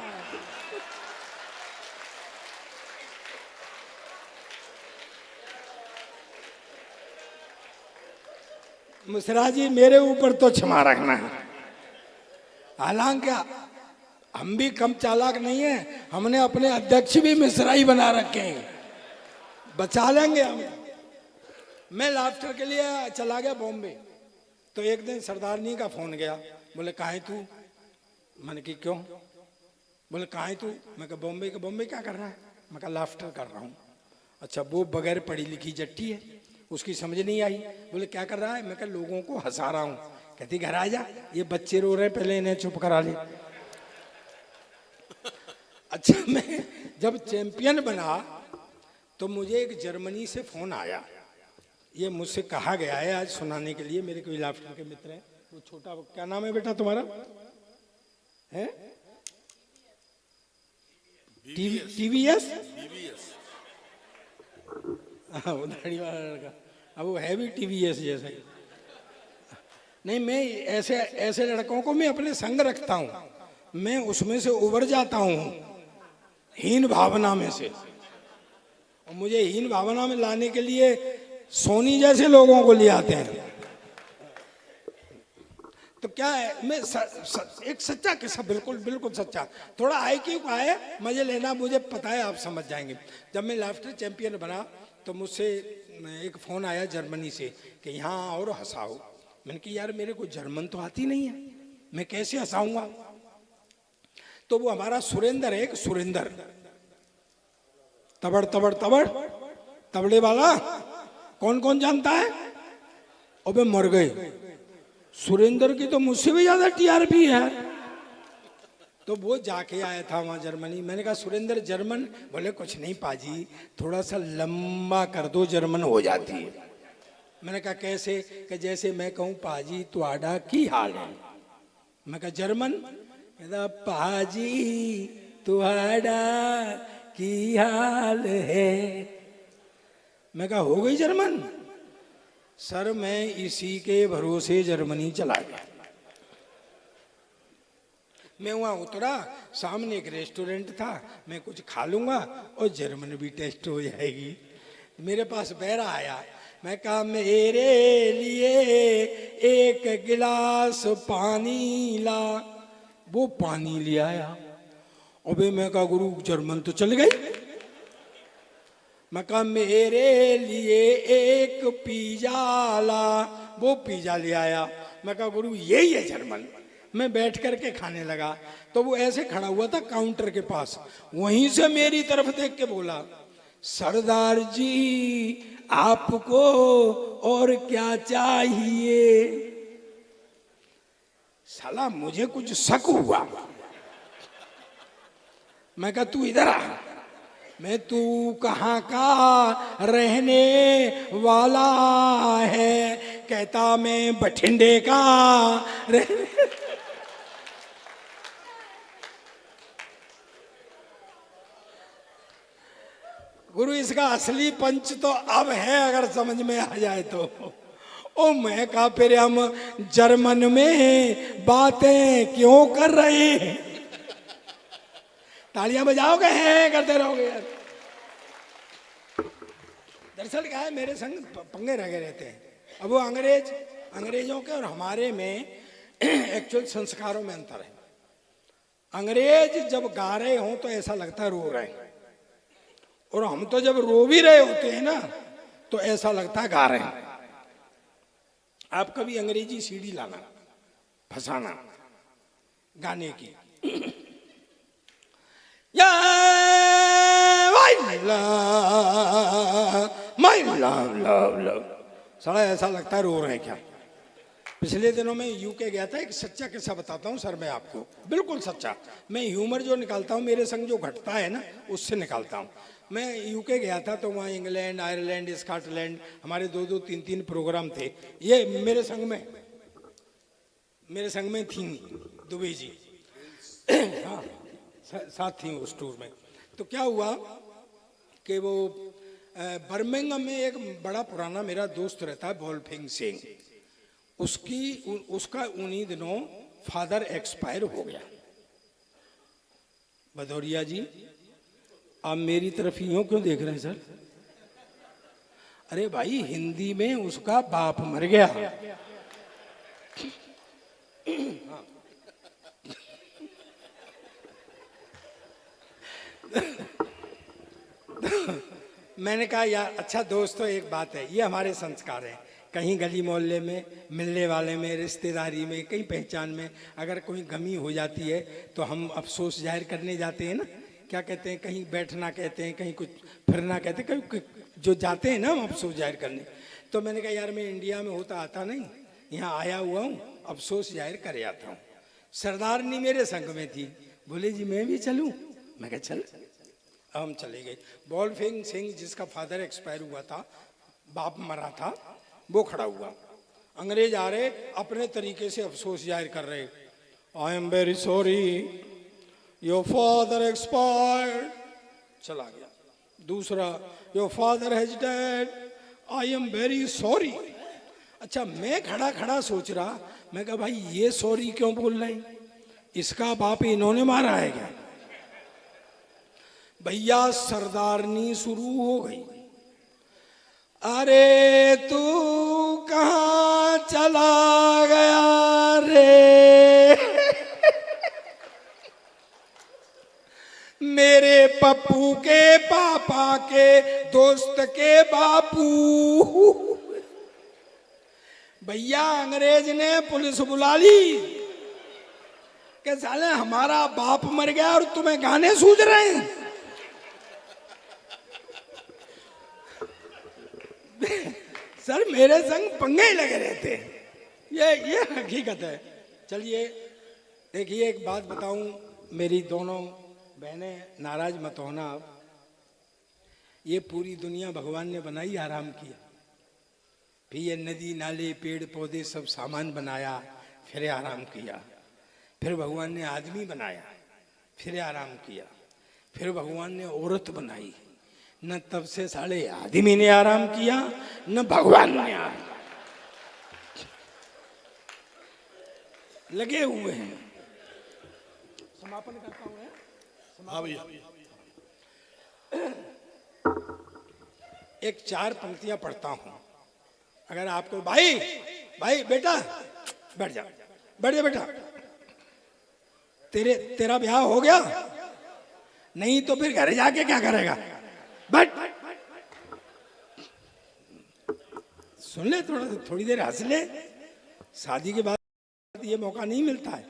मिश्रा जी मेरे ऊपर तो क्षमा रखना है। हालांकि हम भी कम चालाक नहीं है, हमने अपने अध्यक्ष भी मिश्रा ही बना रखे हैं, बचा लेंगे हम। मैं लाफ्टर के लिए चला गया बॉम्बे। तो एक दिन सरदारनी का फोन गया। बोले कहाँ है तू? मैंने कि क्यों? बोले कहाँ है तू? मैं कहा बॉम्बे। का बॉम्बे क्या कर रहा है? मैं कहा लाफ्टर कर रहा हूँ। अच्छा, वो बगैर पढ़ी लिखी जट्टी है, उसकी समझ नहीं आई। बोले क्या कर रहा है? मैं कहा लोगों को हंसा रहा हूँ। कहती घर आ जा, ये बच्चे रो रहे हैं, पहले इन्हें चुप करा ले। अच्छा, मैं जब चैंपियन बना तो मुझे एक जर्मनी से फोन आया। ये मुझसे कहा गया है आज सुनाने के लिए। मेरे कोई लाफ्टर के मित्र हैं, वो छोटा, क्या नाम है बेटा तुम्हारा? है टीवीएस। हाँ, वो दाढ़ी वाला लड़का। अब वो है भी टीवीएस जैसा ही। नहीं, मैं ऐसे लड़कों को मैं अपने संग रखता हूँ। मैं उसमें से उबर जाता हूँ, हीन भावना में से। और मुझे हीन भावना में लाने के लिए सोनी जैसे लोगों को ले आते हैं। तो क्या है, मैं एक सच्चा किस्सा, बिल्कुल सच्चा। थोड़ा IQ का है, मजे लेना, मुझे पता है आप समझ जाएंगे। जब मैं लाफ्टर चैंपियन बना तो मुझसे एक फोन आया जर्मनी से कि यहाँ और हंसाओ। मैंने कहा यार मेरे को जर्मन तो आती नहीं है, मैं कैसे हंसाऊंगा? तो वो हमारा सुरेंद्र है, एक सुरेंद्र, तबड़ तबड़ तबड़ तबड़े वाला, कौन कौन जानता है? अबे मर गए। सुरेंद्र की तो मुझसे भी ज्यादा TRP है। तो वो जाके आया था वहां जर्मनी। मैंने कहा सुरेंद्र जर्मन? बोले कुछ नहीं पाजी, थोड़ा सा लंबा कर दो, जर्मन हो जाती है। मैंने कहा कैसे? कि जैसे मैं कहूँ पाजी तुहाडा की हाल है, मैं कहा जर्मन, कहता पाजी तुम्हारा की हाल है। मैं कहा हो गई जर्मन? सर मैं इसी के भरोसे जर्मनी चला गया। मैं वहां उतरा, सामने एक रेस्टोरेंट था, मैं कुछ खा लूंगा और जर्मन भी टेस्ट हो जाएगी। मेरे पास बैरा आया, मैं कहा मेरे लिए एक गिलास पानी ला। वो पानी ले आया। अबे मैं कहा गुरु जर्मन तो चल गई। मैं कहा मेरे लिए एक पिज्जा ला। वो पिज्जा ले आया। मैं कहा गुरु यही है जर्मन। मैं बैठ करके खाने लगा तो वो ऐसे खड़ा हुआ था काउंटर के पास, वहीं से मेरी तरफ देख के बोला सरदार जी आपको और क्या चाहिए। साला मुझे कुछ शक हुआ। मैं कहा तू इधर आ। मैं तू कहाँ का रहने वाला है? कहता मैं बठिंडे का रहने। गुरु इसका असली पंच तो अब है, अगर समझ में आ जाए तो। ओ मैं कहा फिर हम जर्मन में बातें क्यों कर रहे हैं? तालियां बजाओगे हैं करते रहोगे यार। दरअसल क्या है, मेरे संग पंगे लगे रहते हैं। अब वो अंग्रेजों के और हमारे में एक्चुअल संस्कारों में अंतर है। अंग्रेज जब गा रहे हों तो ऐसा लगता है रो रहे हैं, और हम तो जब रो भी रहे होते हैं ना तो ऐसा लगता है गा रहे हैं। आप कभी अंग्रेजी सीडी लाना, फसाना गाने की, या साला ऐसा लगता है रो रहे हैं क्या। पिछले दिनों में यूके गया था, एक सच्चा किस्सा बताता हूँ सर मैं आपको, बिल्कुल सच्चा। मैं ह्यूमर जो निकालता हूँ मेरे संग जो घटता है ना उससे निकालता हूँ। मैं यूके गया था तो वहाँ इंग्लैंड, आयरलैंड, स्कॉटलैंड, हमारे 2-2, 3-3 प्रोग्राम थे। ये मेरे संग में थी दुबे जी, हाँ साथ थी उस टूर में। तो क्या हुआ कि वो बर्मिंघम में एक बड़ा पुराना मेरा दोस्त रहता है वोल्फिंग सिंह, उसका उन्हीं दिनों फादर एक्सपायर हो गया। भदौरिया जी आप मेरी तरफ यूं क्यों देख रहे हैं सर? अरे भाई हिंदी में उसका बाप मर गया। मैंने कहा यार अच्छा दोस्तों एक बात है, ये हमारे संस्कार है। कहीं गली मोहल्ले में, मिलने वाले में, रिश्तेदारी में, कहीं पहचान में अगर कोई गमी हो जाती है तो हम अफसोस जाहिर करने जाते हैं ना। क्या कहते हैं, कहीं बैठना कहते हैं, कहीं कुछ फिरना कहते हैं, कहीं जो जाते हैं ना हम अफसोस जाहिर करने। तो मैंने कहा यार मैं इंडिया में होता आता नहीं, यहाँ आया हुआ हूँ, अफसोस जाहिर कर आता हूँ। सरदारनी मेरे संग में थी, बोले जी मैं भी चलूँ? मैं कहा चल। हम चले गए। वोल्फिंग सिंह जिसका फादर एक्सपायर हुआ था, बाप मरा था, वो खड़ा हुआ। अंग्रेज आ रहे, अपने तरीके से अफसोस जाहिर कर रहे, I am very sorry your father expired. चला गया। दूसरा, your father has dead, I am very sorry. अच्छा मैं खड़ा खड़ा सोच रहा, मैं कहा भाई ये सॉरी क्यों बोल रहे हैं, इसका बाप इन्होंने मारा है क्या? भैया सरदारनी शुरू हो गई। अरे तू कहाँ चला गया रे मेरे पप्पू के पापा के दोस्त के बापू। भैया अंग्रेज ने पुलिस बुला ली कि साले हमारा बाप मर गया और तुम्हें गाने सूझ रहे हैं। सर मेरे संग पंगे ही लगे रहते हैं, ये हकीकत है। चलिए देखिए एक बात बताऊं, मेरी दोनों बहनें नाराज मत होना, ये पूरी दुनिया भगवान ने बनाई आराम किया, फिर ये नदी नाले पेड़ पौधे सब सामान बनाया, फिर आराम किया। फिर भगवान ने आदमी बनाया, फिर आराम किया, फिर भगवान ने औरत बनाई। न तब से साले आदमी ने आराम किया न भगवान ने आराम, लगे हुए हैं। समापन करता हूं है? हाँ भैया। एक 4 पंक्तियां पढ़ता हूं। अगर आपको भाई भाई बेटा बैठ जा, बैठ जा बेटा। तेरा ब्याह हो गया? नहीं तो फिर घर जाके क्या करेगा? बैठ, सुन ले, थोड़ी देर हंस ले। शादी के बाद ये मौका नहीं मिलता है।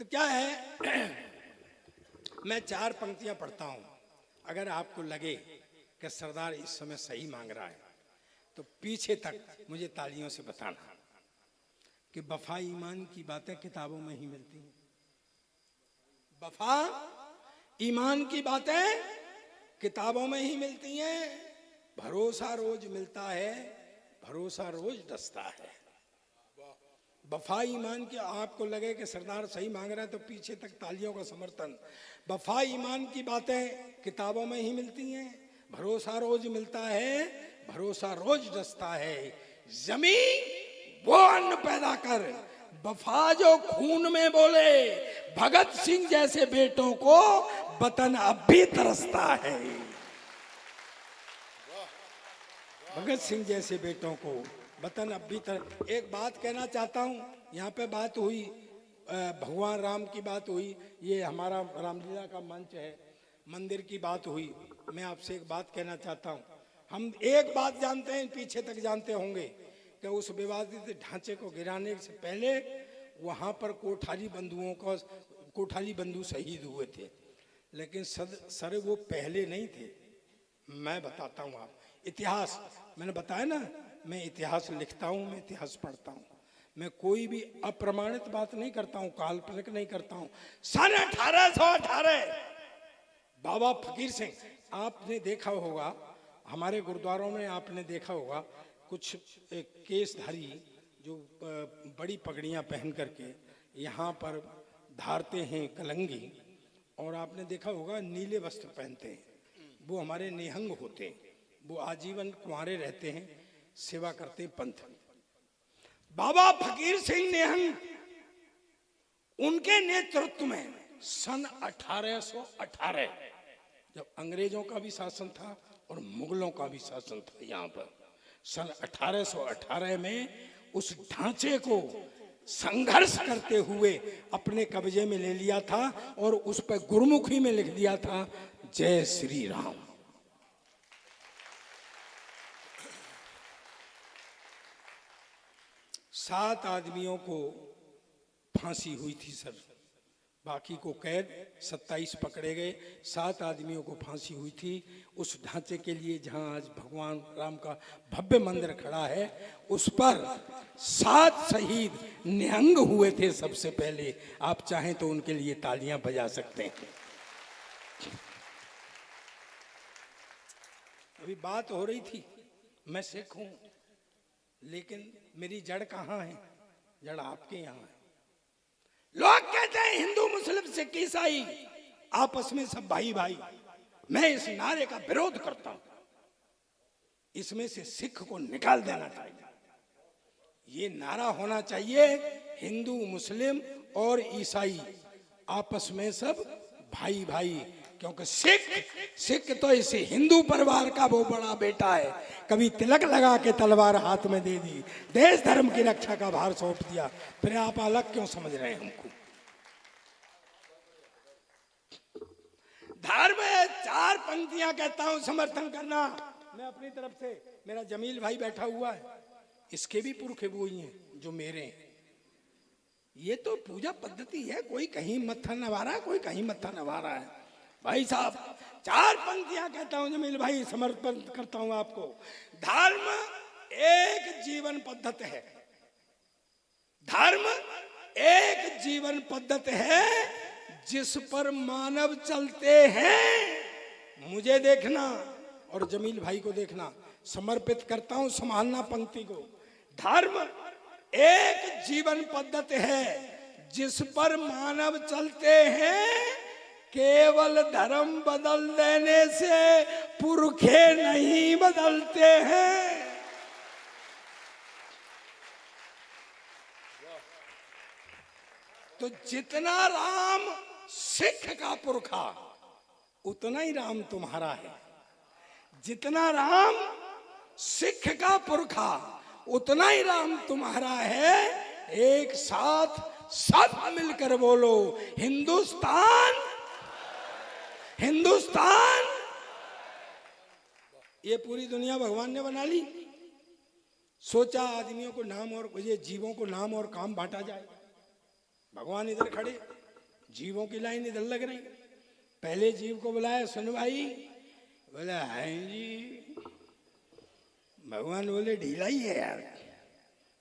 तो क्या है, मैं 4 पंक्तियां पढ़ता हूं। अगर आपको लगे कि सरदार इस समय सही मांग रहा है तो पीछे तक मुझे तालियों से बताना कि वफा ईमान की बातें किताबों में ही मिलती हैं। वफा ईमान की बातें किताबों में ही मिलती हैं। भरोसा रोज मिलता है, भरोसा रोज डसता है। वफा ईमान की, आपको लगे कि सरदार सही मांग रहा है तो पीछे तक तालियों का समर्थन। वफा ईमान की बातें किताबों में ही मिलती हैं। भरोसा रोज मिलता है, भरोसा रोज डसता है। जमीन वो अन्न पैदा कर, वफा जो खून में बोले। भगत सिंह जैसे बेटों को वतन अब भी तरसता है। भगत सिंह जैसे बेटों को वतन अब भी एक बात कहना चाहता हूँ। यहाँ पे बात हुई, भगवान राम की बात हुई, ये हमारा रामलीला का मंच है, मंदिर की बात हुई। मैं आपसे एक बात कहना चाहता हूँ। हम एक बात जानते हैं, पीछे तक जानते होंगे कि उस विवादित ढांचे को गिराने से पहले वहाँ पर कोठारी बंधु शहीद हुए थे। लेकिन सर वो पहले नहीं थे। मैं बताता हूँ आप, इतिहास मैंने बताया ना, मैं इतिहास लिखता हूँ, मैं इतिहास पढ़ता हूँ। मैं कोई भी अप्रमाणित बात नहीं करता हूँ, काल्पनिक नहीं करता हूँ। सन 1818 बाबा फकीर सिंह, आपने देखा होगा हमारे गुरुद्वारों में, आपने देखा होगा कुछ केसधारी जो बड़ी पगड़ियाँ पहन करके यहाँ पर धारते हैं कलंगी, और आपने देखा होगा नीले वस्त्र पहनते हैं। वो हमारे निहंग होते हैं, वो आजीवन कुंवारे रहते हैं, सेवा करते हैं पंथ। बाबा फकीर सिंह निहंग, उनके नेतृत्व में सन 1818 जब अंग्रेजों का भी शासन था और मुगलों का भी शासन था, यहाँ पर सन 1818 में उस ढांचे को संघर्ष करते हुए अपने कब्जे में ले लिया था और उस पर गुरमुखी में लिख दिया था, जय श्री राम। सात आदमियों को फांसी हुई थी सर, बाकी को कैद, 27 पकड़े गए, 7 आदमियों को फांसी हुई थी। उस ढांचे के लिए जहां आज भगवान राम का भव्य मंदिर खड़ा है, उस पर 7 शहीद निहंग हुए थे सबसे पहले। आप चाहें तो उनके लिए तालियां बजा सकते हैं। अभी बात हो रही थी, मैं सिख हूं, लेकिन मेरी जड़ कहाँ है? जड़ आपके यहाँ है। लोग कहते हैं हिंदू मुस्लिम सिख ईसाई आपस में सब भाई भाई। मैं इस नारे का विरोध करता हूं। इसमें से सिख को निकाल देना चाहिए। ये नारा होना चाहिए, हिंदू मुस्लिम और ईसाई आपस में सब भाई भाई। क्योंकि सिख तो इस हिंदू परिवार का वो बड़ा बेटा है। कभी तिलक लगा के तलवार हाथ में दे दी, देश धर्म की रक्षा का भार सौंप दिया, फिर आप अलग क्यों समझ रहे हैं हमको? धर्म में 4 पंक्तियां कहता हूं, समर्थन करना। मैं अपनी तरफ से, मेरा जमील भाई बैठा हुआ है, इसके भी पुरखे वो ही हैं जो मेरे हैं। ये तो पूजा पद्धति है, कोई कहीं मत्था नवा रहा है, कोई कहीं मत्था नवा रहा है। भाई साहब 4 पंक्तियां कहता हूं जमील भाई, समर्पण करता हूं आपको। धर्म एक जीवन पद्धति है, धर्म एक जीवन पद्धति है जिस पर मानव चलते हैं। मुझे देखना और जमील भाई को देखना, समर्पित करता हूं संभालना पंक्ति को। धर्म एक जीवन पद्धति है जिस पर मानव चलते हैं, केवल धर्म बदल देने से पुरखे नहीं बदलते हैं। तो जितना राम सिख का पुरखा उतना ही राम तुम्हारा है। जितना राम सिख का पुरखा उतना ही राम तुम्हारा है। एक साथ सब मिलकर बोलो, हिंदुस्तान हिंदुस्तान। ये पूरी दुनिया भगवान ने बना ली। सोचा आदमियों को नाम और ये जीवों को नाम और काम बांटा जाए। भगवान इधर खड़े, जीवों की लाइन इधर लग रही। पहले जीव को बुलाया, सुन भाई। बोला है जी। भगवान बोले ढीला ही है यार,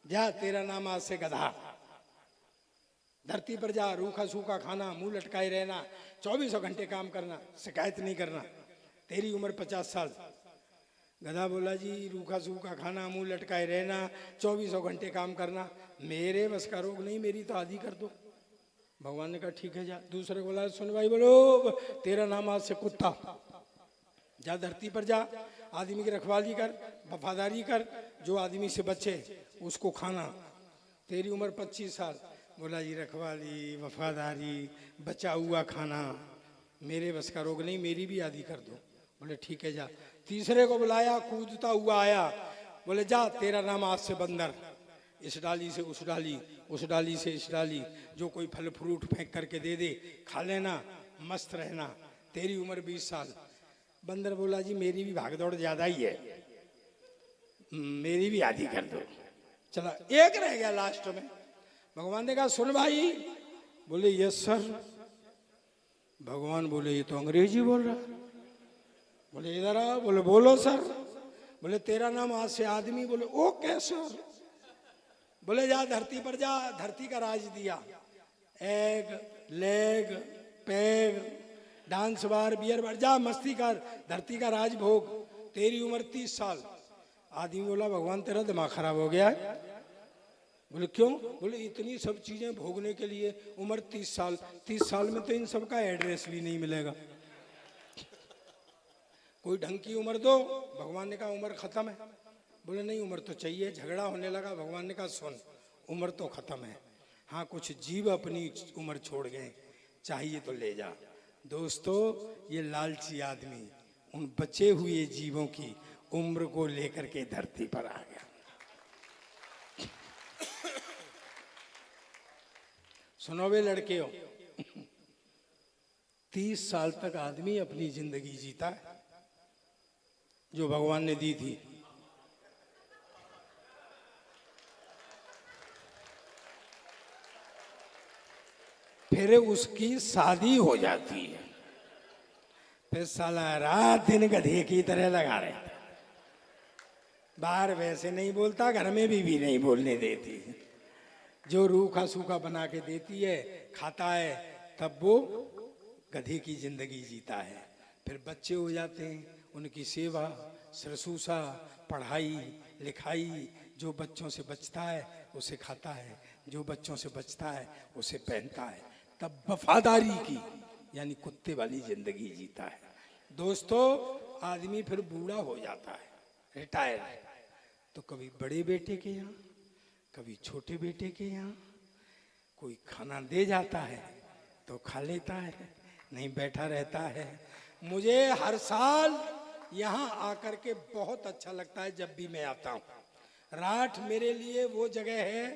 जा तेरा नाम आज से गधा। धरती पर जा, रूखा सूखा खाना, मुंह लटकाए रहना, 24 घंटे काम करना, शिकायत नहीं करना। तेरी उम्र 50 साल। गधा बोला जी रूखा सूखा खाना, मुंह लटकाए रहना, 24 घंटे काम करना, मेरे बस का रोग नहीं, मेरी तो आदि कर दो। भगवान ने कहा ठीक है जा। दूसरे को बोला सुन भाई, बोलो तेरा नाम आज से कुत्ता। जा धरती पर जा, आदमी की रखवाली कर, वफादारी कर, जो आदमी से बचे उसको खाना। तेरी उम्र 25 साल। बोला जी रखवाली, वफादारी, बचा हुआ खाना, मेरे बस का रोग नहीं, मेरी भी आदि कर दो। बोले ठीक है जा। तीसरे को बुलाया, कूदता हुआ आया। बोले जा तेरा नाम आज से बंदर। इस डाली से उस डाली, उस डाली से इस डाली, जो कोई फल फ्रूट फेंक करके दे दे खा लेना, मस्त रहना। तेरी उम्र 20 साल। बंदर बोला जी मेरी भी भागदौड़ ज्यादा ही है, मेरी भी आदि कर दो। चला एक रह गया लास्ट में। भगवान ने कहा सुन भाई। बोले यस सर। भगवान बोले ये तो अंग्रेजी बोल रहा। बोले इधर आ। बोले बोलो सर। बोले तेरा नाम आज से आदमी। बोले ओके सर। बोले जा धरती पर जा, धरती का राज दिया। Egg, leg, peg, dance bar, beer bar, जा मस्ती कर, धरती का राज भोग। तेरी उम्र 30 साल। आदमी बोला भगवान तेरा दिमाग खराब हो गया। बोले क्यों? बोले इतनी सब चीजें भोगने के लिए उम्र 30 साल। 30 साल में तो इन सब का एड्रेस भी नहीं मिलेगा। कोई ढंग की उम्र दो। भगवान ने कहा उम्र खत्म है। बोले नहीं उम्र तो चाहिए। झगड़ा होने लगा। भगवान ने कहा सुन उम्र तो खत्म है, हाँ कुछ जीव अपनी उम्र छोड़ गए, चाहिए तो ले जा। दोस्तों ये लालची आदमी उन बचे हुए जीवों की उम्र को लेकर के धरती पर आ गया। सुनो वे लड़के हो, 30 साल तक आदमी अपनी जिंदगी जीता है जो भगवान ने दी थी। फिर उसकी शादी हो जाती है। फिर साला रात दिन गधे की तरह लगा रहे। बाहर वैसे नहीं बोलता, घर में भी नहीं बोलने देती। जो रूखा सूखा बना के देती है खाता है, तब वो गधे की जिंदगी जीता है। फिर बच्चे हो जाते हैं, उनकी सेवा शुश्रूषा पढ़ाई लिखाई, जो बच्चों से बचता है उसे खाता है, जो बच्चों से बचता है उसे पहनता है। तब वफादारी की यानी कुत्ते वाली जिंदगी जीता है। दोस्तों आदमी फिर बूढ़ा हो जाता है, रिटायर, तो कभी बड़े बेटे के यहाँ कभी छोटे बेटे के यहाँ कोई खाना दे जाता है तो खा लेता है, नहीं बैठा रहता है। मुझे हर साल यहाँ आकर के बहुत अच्छा लगता है जब भी मैं आता हूँ। राठ मेरे लिए वो जगह है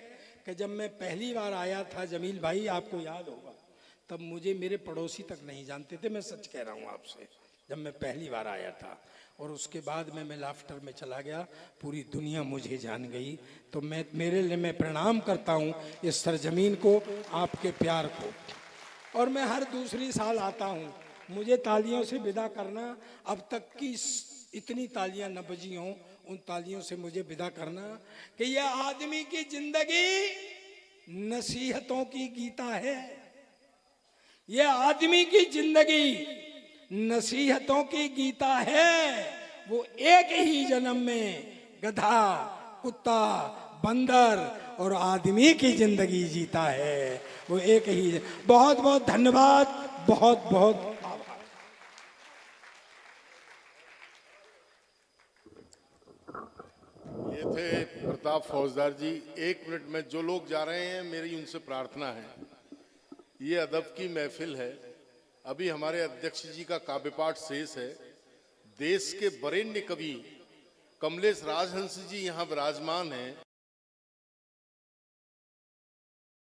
कि जब मैं पहली बार आया था, जमील भाई आपको याद होगा, तब मुझे मेरे पड़ोसी तक नहीं जानते थे। मैं सच कह रहा हूँ आपसे, जब मैं पहली बार आया था। और उसके बाद मैं लाफ्टर में चला गया, पूरी दुनिया मुझे जान गई। तो मेरे लिए मैं प्रणाम करता हूँ इस सरजमीन को, आपके प्यार को। और मैं हर दूसरी साल आता हूँ। मुझे तालियों से विदा करना, अब तक की इतनी तालियां न बजी हों, उन तालियों से मुझे विदा करना कि यह आदमी की जिंदगी नसीहतों की गीता है। यह आदमी की जिंदगी नसीहतों की गीता है। वो एक ही जन्म में गधा, कुत्ता, बंदर और आदमी की जिंदगी जीता है, वो एक ही। बहुत बहुत धन्यवाद, बहुत बहुत आभार। ये थे प्रताप फौजदार जी। 1 मिनट में जो लोग जा रहे हैं, मेरी उनसे प्रार्थना है, ये अदब की महफिल है। अभी हमारे अध्यक्ष जी का काव्य पाठ शेष है। देश के वरेण्य कवि कमलेश राजहंस जी यहाँ विराजमान हैं।